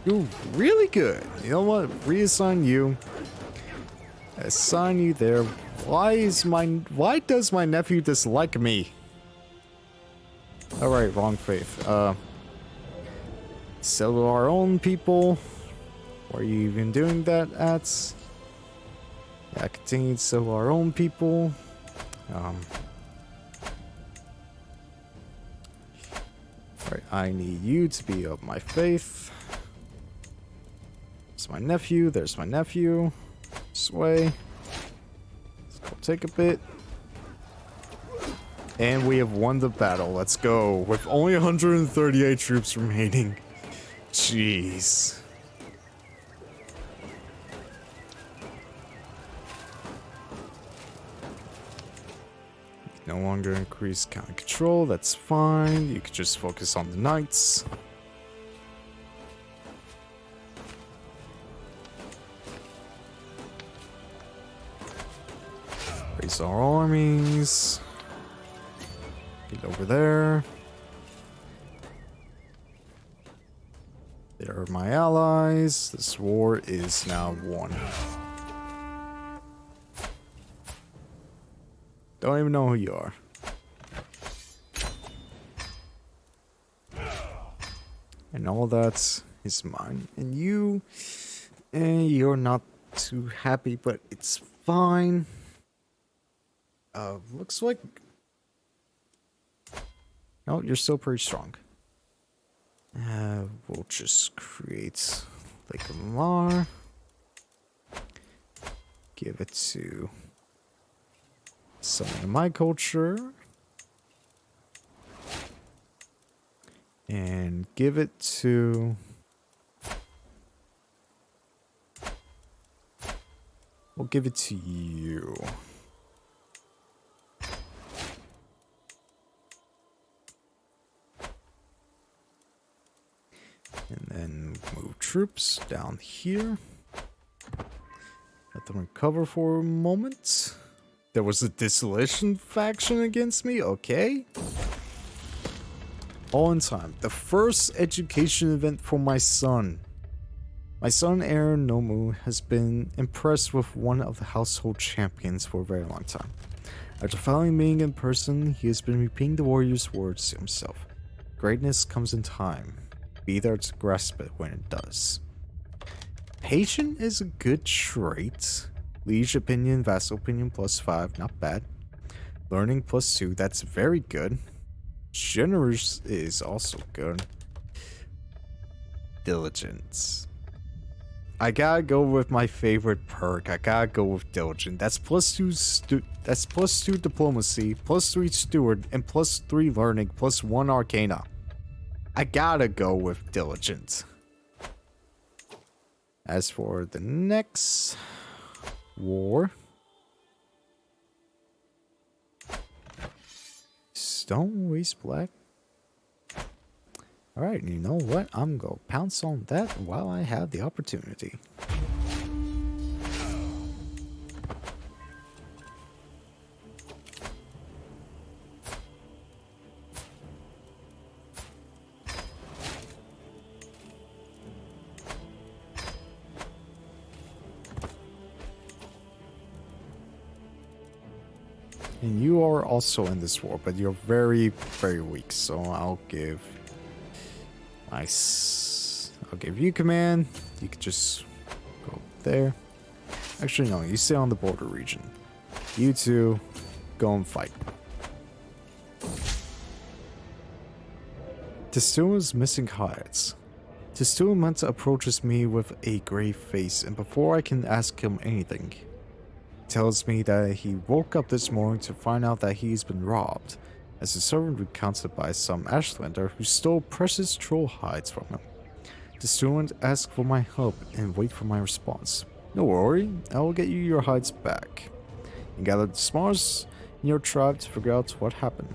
do really good. You know what? Reassign you. Assign you there. Why does my nephew dislike me? Alright, wrong faith. Sell our own people. Where are you even doing that at? Yeah, continue to sell our own people. Alright, I need you to be of my faith. There's my nephew. There's my nephew. This way. Let's go take a bit. And we have won the battle. Let's go. With only 138 troops remaining. Jeez. No longer increase counter control. That's fine. You can just focus on the knights. Raise our armies. Get over there. There are my allies. This war is now won. Don't even know who you are. And all that is mine. And you're not too happy, but it's fine. Looks like... No, you're still pretty strong. We'll just create Lake of Mar. Give it to someone in my culture. And give it to... We'll give it to you. And then move troops down here. Let them recover for a moment. There was a dissolution faction against me? Okay. All in time. The first education event for my son. My son Aaron Nomu has been impressed with one of the household champions for a very long time. After finally meeting in person, he has been repeating the warrior's words to himself. Greatness comes in time. Be there to grasp it when it does. Patient is a good trait. Liege opinion, vassal opinion +5, not bad. Learning +2, that's very good. Generous is also good. Diligence. I gotta go with my favorite perk. I gotta go with diligent. That's +2 diplomacy, +3 steward, and +3 learning, +1 arcana. I gotta go with diligent. As for the next war, Stone Waste Black. Alright, you know what? I'm gonna pounce on that while I have the opportunity. And you are also in this war, but you're very, very weak. So I'll give I'll give you command. You can just go there. Actually, no, you stay on the border region. You two, go and fight. Testua's missing hides. Testua approaches me with a grave face, and before I can ask him anything, tells me that he woke up this morning to find out that he's been robbed, as his servant recounted by some Ashlander who stole precious troll hides from him. The student asks for my help and wait for my response. No worry, I will get you your hides back. And gather the smarts in your tribe to figure out what happened.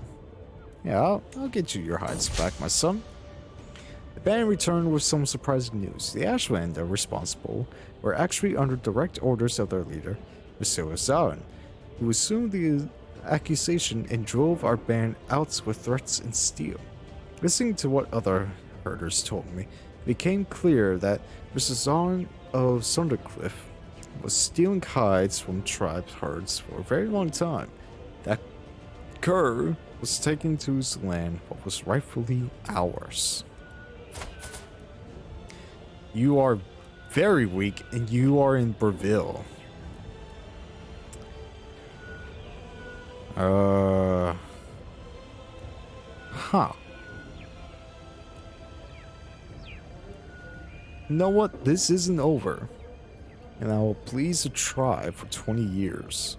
Yeah, I'll get you your hides back, my son. The band returned with some surprising news. The Ashlander responsible were actually under direct orders of their leader, Mr. Zarin, who assumed the accusation and drove our band out with threats and steel. Listening to what other herders told me, it became clear that Mr. Zarin of Sundercliff was stealing hides from tribe herds for a very long time. That cur was taking to his land what was rightfully ours. You are very weak and you are in Breville. Huh. You know what? This isn't over. And I will please the tribe for 20 years.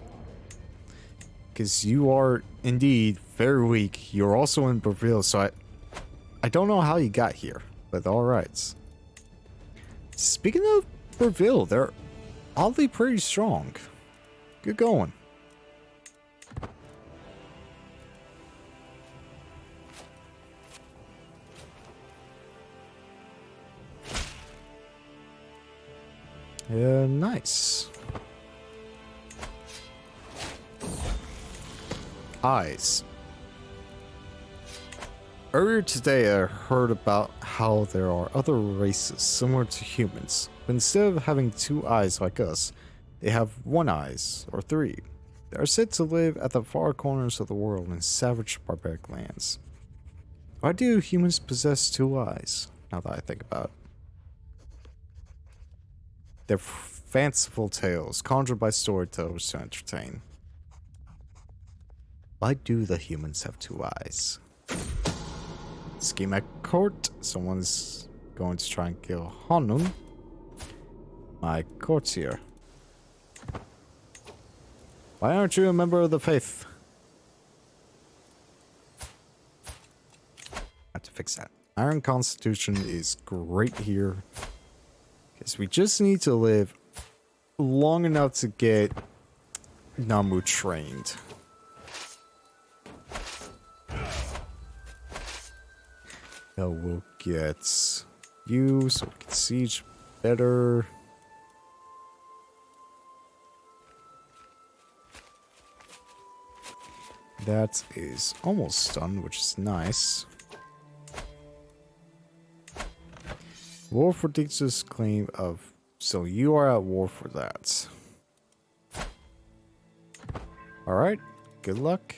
Because you are indeed very weak. You're also in Breville, so I don't know how you got here. But alright. Speaking of Breville, they're oddly pretty strong. Good going. Yeah, nice. Eyes. Earlier today I heard about how there are other races similar to humans, but instead of having 2 eyes like us, they have 1 eyes, or 3. They are said to live at the far corners of the world in savage barbaric lands. Why do humans possess 2 eyes, now that I think about it? They're fanciful tales conjured by storytellers to entertain. Why do the humans have 2 eyes? Scheme at court. Someone's going to try and kill Hanun, my courtier. Why aren't you a member of the faith? I have to fix that. Iron Constitution is great here. Because we just need to live long enough to get Namu trained. Now we'll get you so we can siege better. That is almost done, which is nice. War for Dix's claim of... So you are at war for that. Alright, good luck.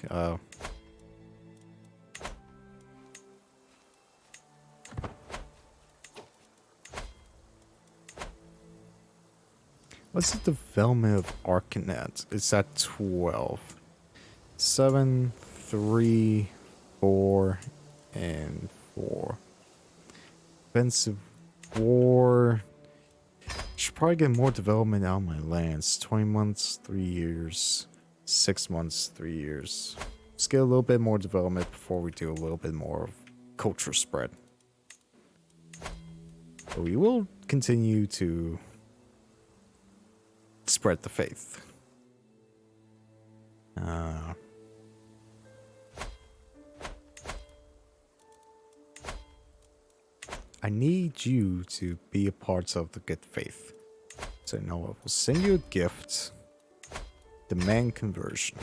What's the development of Arcanet? It's at 12. 7, 3, 4, and 4. Offensive war. Should probably get more development out of my lands. 20 months, 3 years. 6 months, 3 years. Let's get a little bit more development before we do a little bit more of culture spread. But we will continue to spread the faith. I need you to be a part of the good faith. So no, I will send you a gift. Demand conversion.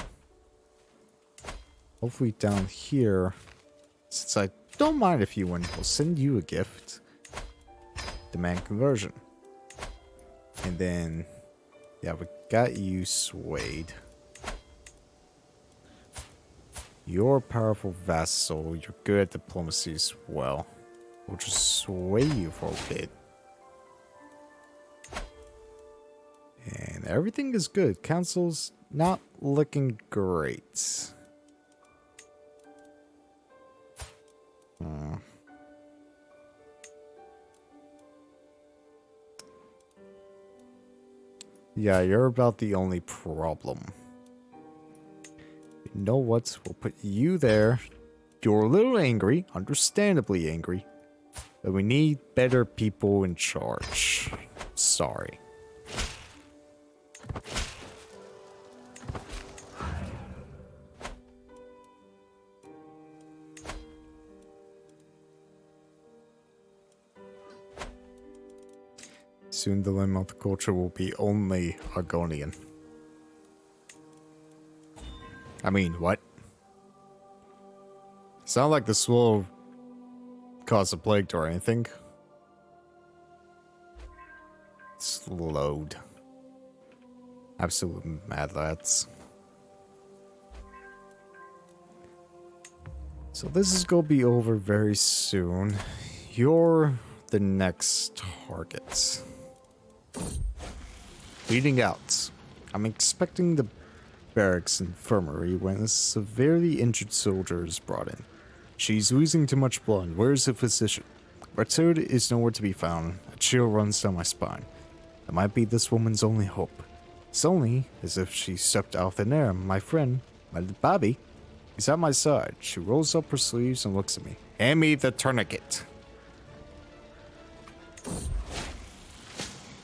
Hopefully down here, since I don't mind if you win, we'll send you a gift. Demand conversion. And then, yeah, we got you swayed. You're a powerful vassal. You're good at diplomacy as well. We'll just sway you for a bit. And everything is good. Council's not looking great. Yeah, you're about the only problem. You know what? We'll put you there. You're a little angry, understandably angry. But we need better people in charge. Sorry. Soon the limb of the culture will be only Argonian. I mean, what? It's not like this will cause a plague or anything. It's load. Absolute mad lads. So this is gonna be over very soon. You're the next target. Leading out. I'm expecting the barracks infirmary when a severely injured soldier is brought in. She's losing too much blood. Where's the physician? Bertrude is nowhere to be found. A chill runs down my spine. That might be this woman's only hope. It's only as if she stepped out of thin air. My friend, my Bobby, is at my side. She rolls up her sleeves and looks at me. Hand me the tourniquet.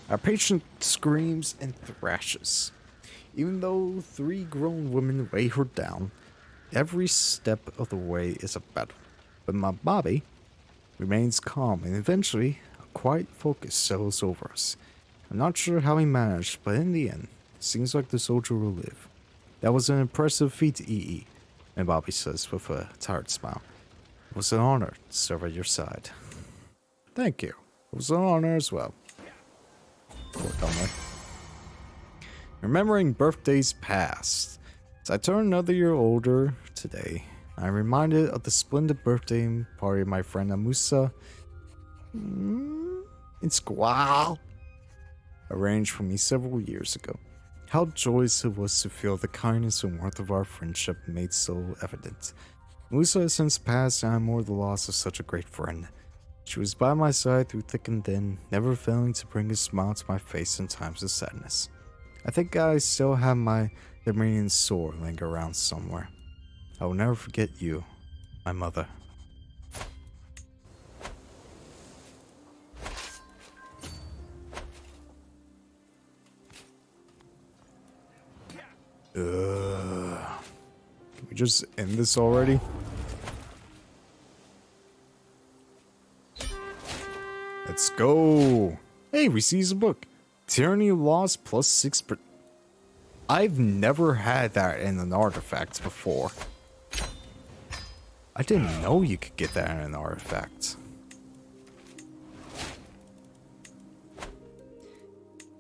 Our patient screams and thrashes. Even though 3 grown women weigh her down, every step of the way is a battle. But my Bobby remains calm, and eventually a quiet focus settles over us. I'm not sure how he managed, but in the end, it seems like the soldier will live. That was an impressive feat, EE, and Bobby says with a tired smile. It was an honor to serve at your side. Thank you. It was an honor as well. Poor Dumber. Remembering birthdays past. As I turn another year older today, I'm reminded of the splendid birthday party my friend Amusa in Squall arranged for me several years ago. How joyous it was to feel the kindness and warmth of our friendship made so evident. Musa has since passed, and I mourn the loss of such a great friend. She was by my side through thick and thin, never failing to bring a smile to my face in times of sadness. I think I still have my Lemurian sword linger around somewhere. I will never forget you, my mother. Can we just end this already? Let's go. Hey, we seized a book. Tyranny lost plus 6%. I've never had that in an artifact before. I didn't know you could get that in an artifact.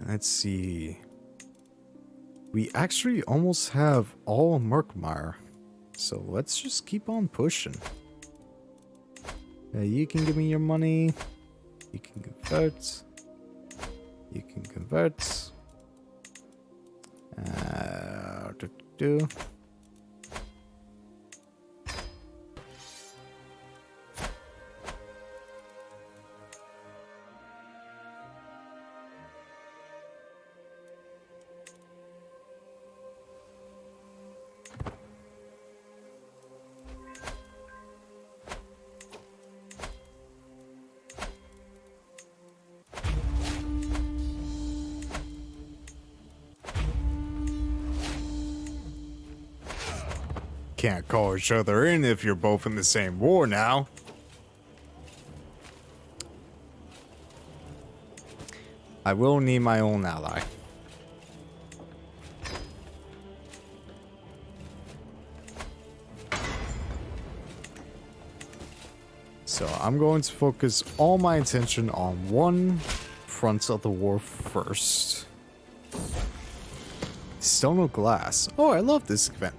Let's see. We actually almost have all Murkmire. So let's just keep on pushing. You can give me your money. You can convert. You can convert. Do. Can't call each other in if you're both in the same war now. I will need my own ally. So I'm going to focus all my attention on one front of the war first. Stone or glass. Oh, I love this event.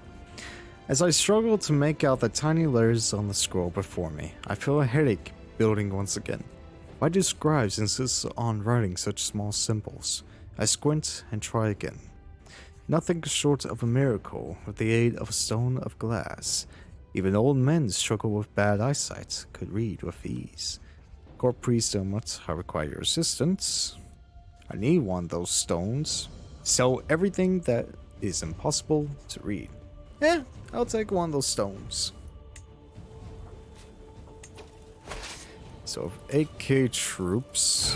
As I struggle to make out the tiny letters on the scroll before me, I feel a headache building once again. Why do scribes insist on writing such small symbols? I squint and try again. Nothing short of a miracle with the aid of a stone of glass. Even old men struggle with bad eyesight could read with ease. Court priest Ilmut, I require your assistance. I need one of those stones. Sell everything that is impossible to read. Yeah, I'll take one of those stones. So 8k troops.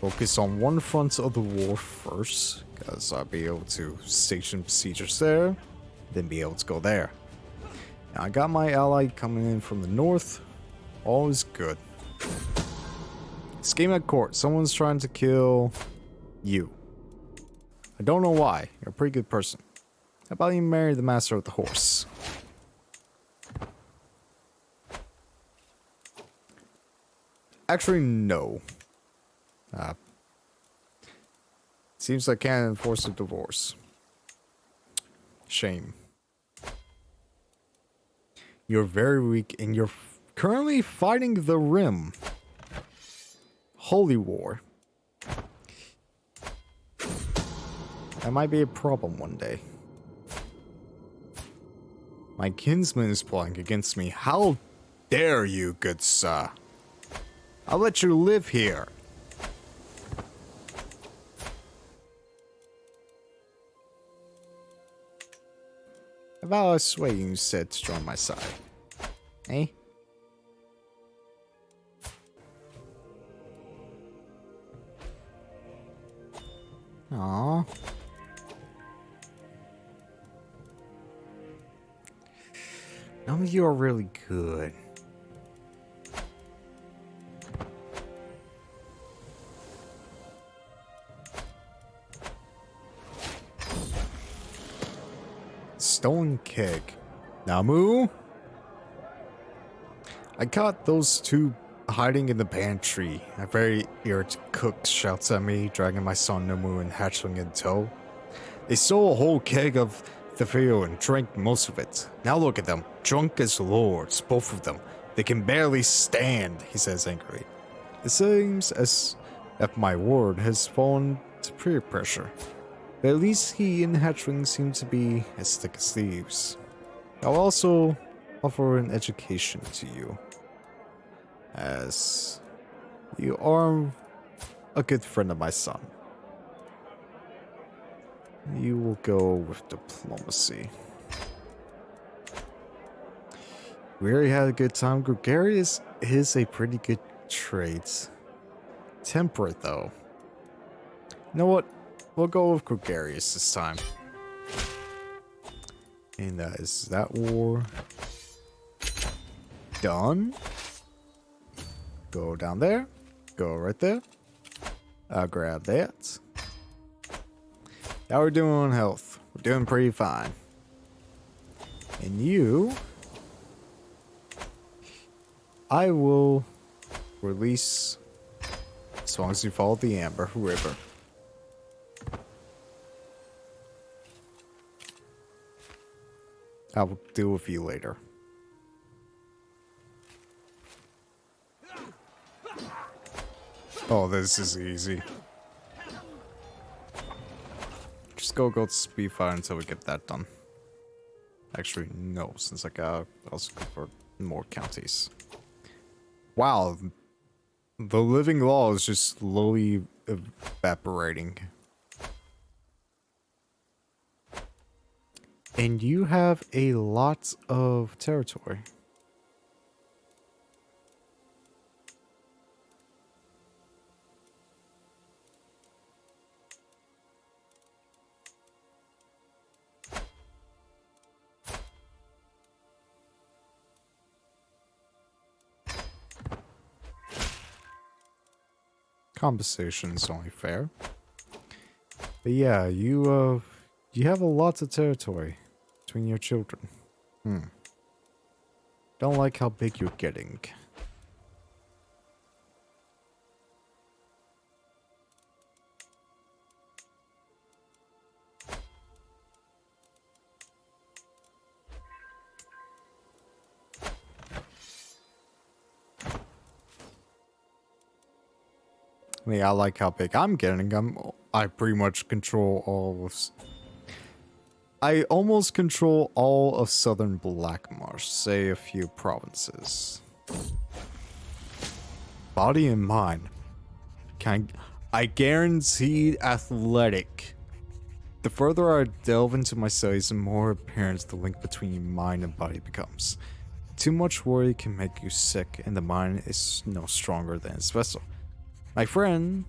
Focus on one front of the war first, because I'll be able to station besiegers there, then be able to go there. Now I got my ally coming in from the north. All is good. Scheme at court. Someone's trying to kill you. I don't know why. You're a pretty good person. How about you marry the master of the horse? Actually, no. Seems I can't enforce a divorce. Shame. You're very weak and you're currently fighting the Rim. Holy War. That might be a problem one day. My kinsman is plotting against me. How dare you, good sir? I'll let you live here. How about I sway you instead to join my side? Eh? Aww. None of you are really good. Stone keg. Namu? I caught those two hiding in the pantry. A very irritated cook shouts at me, dragging my son Namu and hatchling in tow. They stole a whole keg of the field and drank most of it. Now look at them, drunk as lords, both of them. They can barely stand, he says angrily. It seems as if my ward has fallen to peer pressure. But at least he and Hatchling seem to be as thick as thieves. I'll also offer an education to you, as you are a good friend of my son. You will go with diplomacy. We already had a good time. Gregarious is a pretty good trait. Temperate, though. You know what? We'll go with gregarious this time. And that is that war done. Go down there. Go right there. I'll grab that. How we're doing on health? We're doing pretty fine. And you... I will release as long as you follow the Amber River. I will deal with you later. Oh, this is easy. Just go to speed fire until we get that done. Actually, no, since I got also go for more counties. Wow, the living law is just slowly evaporating. And you have a lot of territory. Compensation is only fair. But yeah, you have a lot of territory between your children. Don't like how big you're getting. I mean, I like how big I'm getting. I pretty much control all of... I almost control all of southern Blackmarsh, say a few provinces. Body and mind. I guaranteed athletic. The further I delve into my studies, the more apparent the link between mind and body becomes. Too much worry can make you sick, and the mind is no stronger than its vessel. My friend,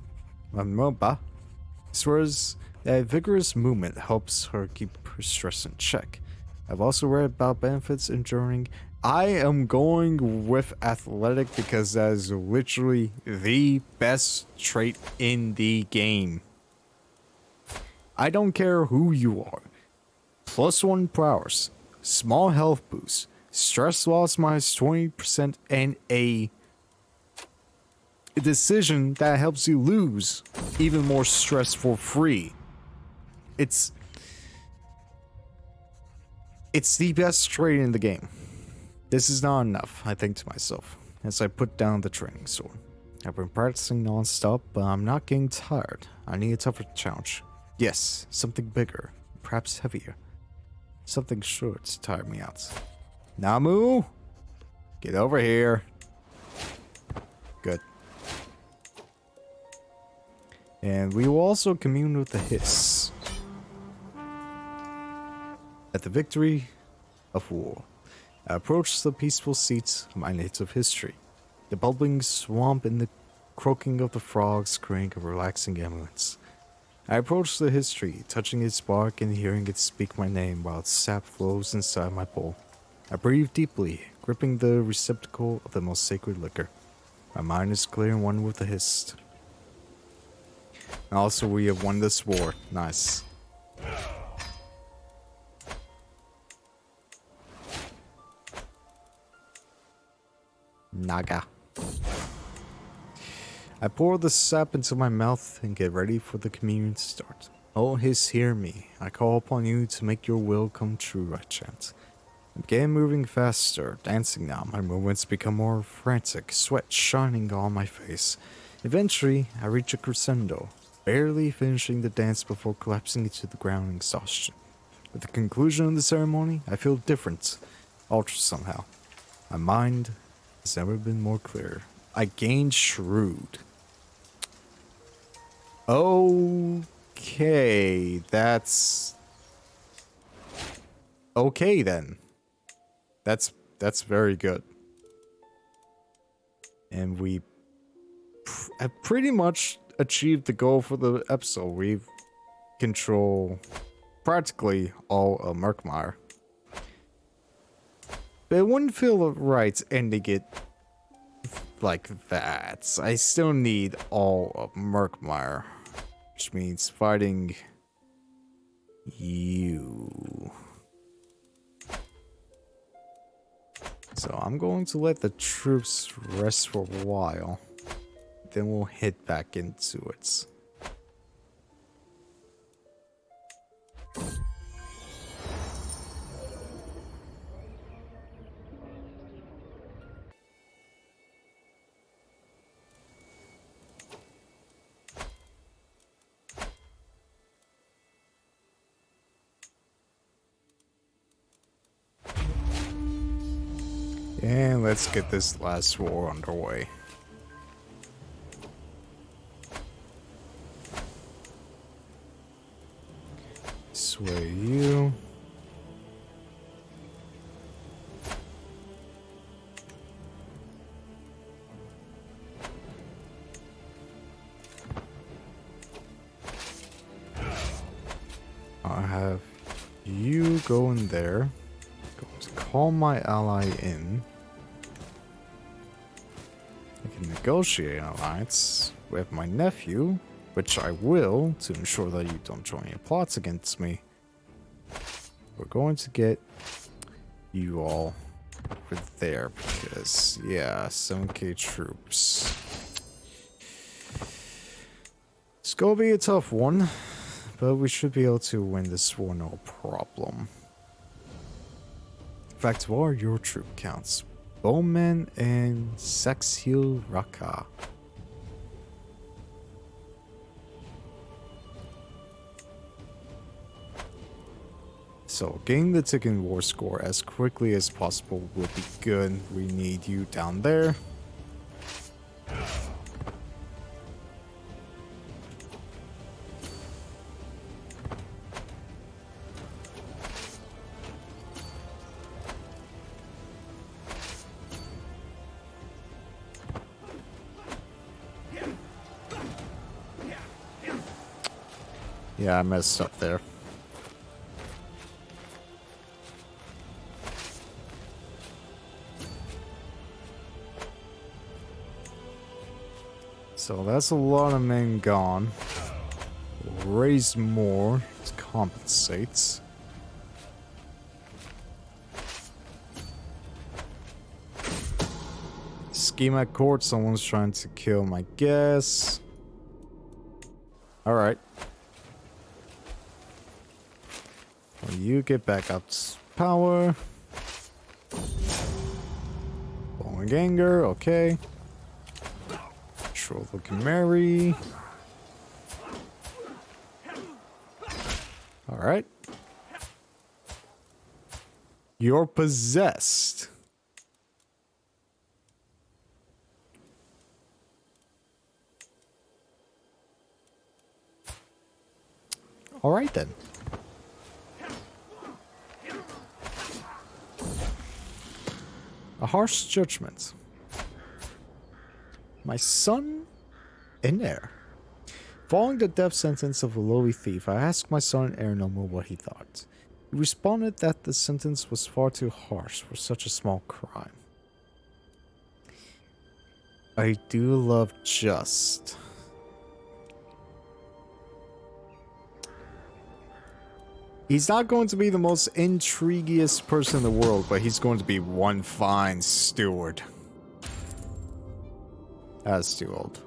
Moba, swears that vigorous movement helps her keep her stress in check. I've also read about benefits enduring. I am going with athletic because that is literally the best trait in the game. I don't care who you are. +1 prowess, small health boost, stress loss minus 20%, and a decision that helps you lose even more stress for free. It's the best trait in the game. This is not enough, I think to myself, as I put down the training sword. I've been practicing non-stop, but I'm not getting tired. I need a tougher challenge. Yes, something bigger, perhaps heavier. Something sure to tire me out. Namu! Get over here. Good. And we will also commune with the Hiss. At the victory of war, I approached the peaceful seat of my native history. The bubbling swamp and the croaking of the frogs creating a relaxing ambience. I approached the history, touching its bark and hearing it speak my name while its sap flows inside my bowl. I breathe deeply, gripping the receptacle of the most sacred liquor. My mind is clear and one with the Hiss. Also, we have won this war. Nice. Naga. I pour the sap into my mouth and get ready for the communion to start. Oh, Hiss, hear me. I call upon you to make your will come true, I chant. I'm getting moving faster, dancing now. My movements become more frantic, sweat shining on my face. Eventually, I reach a crescendo, barely finishing the dance before collapsing into the ground in exhaustion. At the conclusion of the ceremony, I feel different, altered somehow. My mind has never been more clear. I gained Shrewd. Okay, that's... Okay then. That's very good. And we have pretty much achieved the goal for the episode. We've control practically all of Murkmire. But it wouldn't feel right ending it like that. I still need all of Murkmire, which means fighting you. So I'm going to let the troops rest for a while. Then we'll head back into it. And let's get this last war underway. Sway you. I have you go in there. Going to call my ally in. I can negotiate an alliance with my nephew, which I will, to ensure that you don't join any plots against me. We're going to get you all over there because, yeah, 7k troops. It's gonna be a tough one, but we should be able to win this war no problem. In fact, what are your troop counts? Bowman and Saxil Raka. So, getting the Tikkun War score as quickly as possible will be good. We need you down there. Yeah, I messed up there. So that's a lot of men gone. We'll raise more to compensate. Scheme at court, someone's trying to kill my guess. Alright. Well, you get back up to power. Blowing anger, okay. Control looking merry. Alright. You're possessed. Alright then. A harsh judgment. My son and heir. Following the death sentence of a lowly thief, I asked my son and heir no more what he thought. He responded that the sentence was far too harsh for such a small crime. I do love just. He's not going to be the most intriguiest person in the world, but he's going to be one fine steward. That's too old.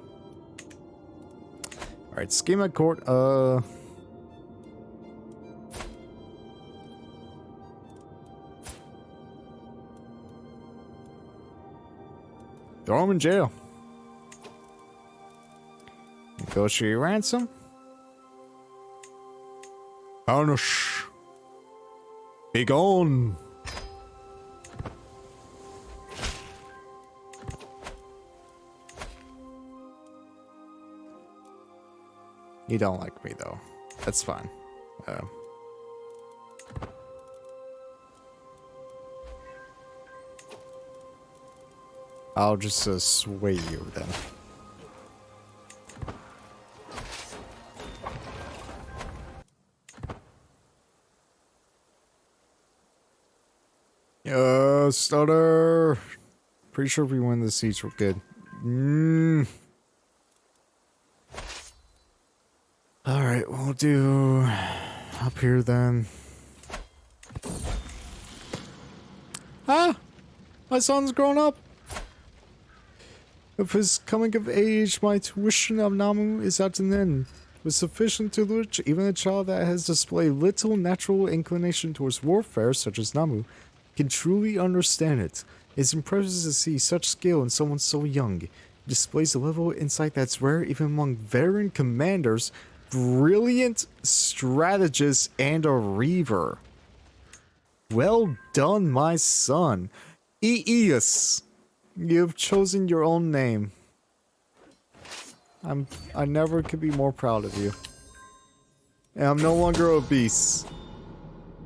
Alright, scheme at court, Throw him in jail. Negotiate ransom. Banish. Be gone. You don't like me though. That's fine. I'll just sway you then. Stutter. Pretty sure if we win the siege, we're good. Alright, we'll do up here then. Ah! My son's grown up! With his coming of age, my tuition of Namu is at an end. Was sufficient to which even a child that has displayed little natural inclination towards warfare, such as Namu, can truly understand it. It's impressive to see such skill in someone so young. It displays a level of insight that's rare even among veteran commanders, brilliant strategist, and a reaver. Well done, my son. Eeus, you've chosen your own name. I never could be more proud of you. And I'm no longer obese.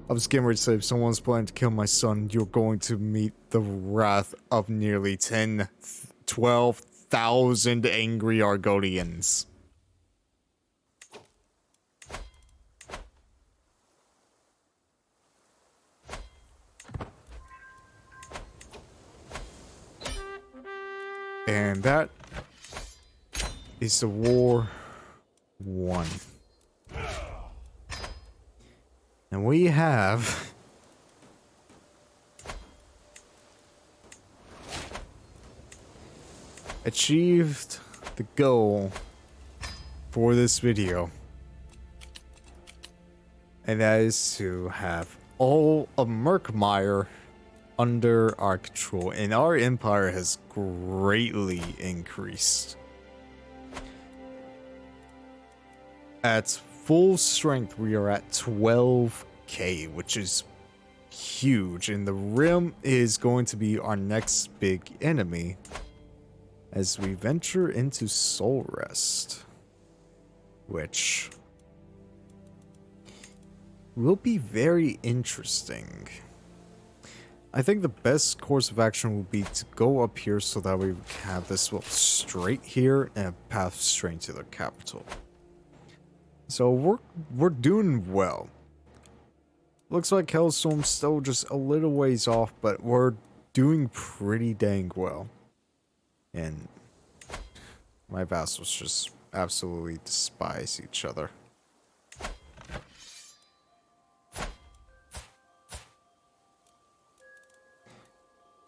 I was getting ready to say, if someone's planning to kill my son, you're going to meet the wrath of nearly 12,000 angry Argonians. And that is the war won. And we have achieved the goal for this video. And that is to have all of Murkmire under our control. And our empire has greatly increased. At full strength, we are at 12k, which is huge. And the Rim is going to be our next big enemy as we venture into Soul Rest, which will be very interesting. I think the best course of action will be to go up here so that we have this straight here and a path straight to the capital. So we're doing well. Looks like Hellstorm's still just a little ways off, but we're doing pretty dang well. And my vassals just absolutely despise each other.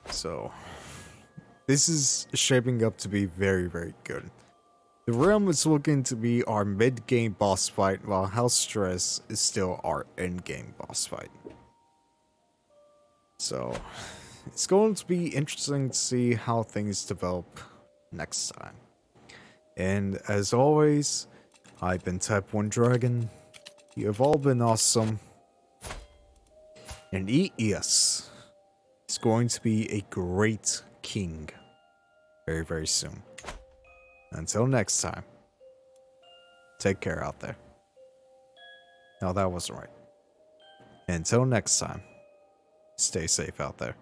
So this is shaping up to be very, very good. The Realm is looking to be our mid-game boss fight, while House Stress is still our end-game boss fight. So it's going to be interesting to see how things develop next time. And as always, I've been Type 1 Dragon. You have all been awesome. And EES is going to be a great king very, very soon. Until next time, take care out there. No, that wasn't right. Until next time, stay safe out there.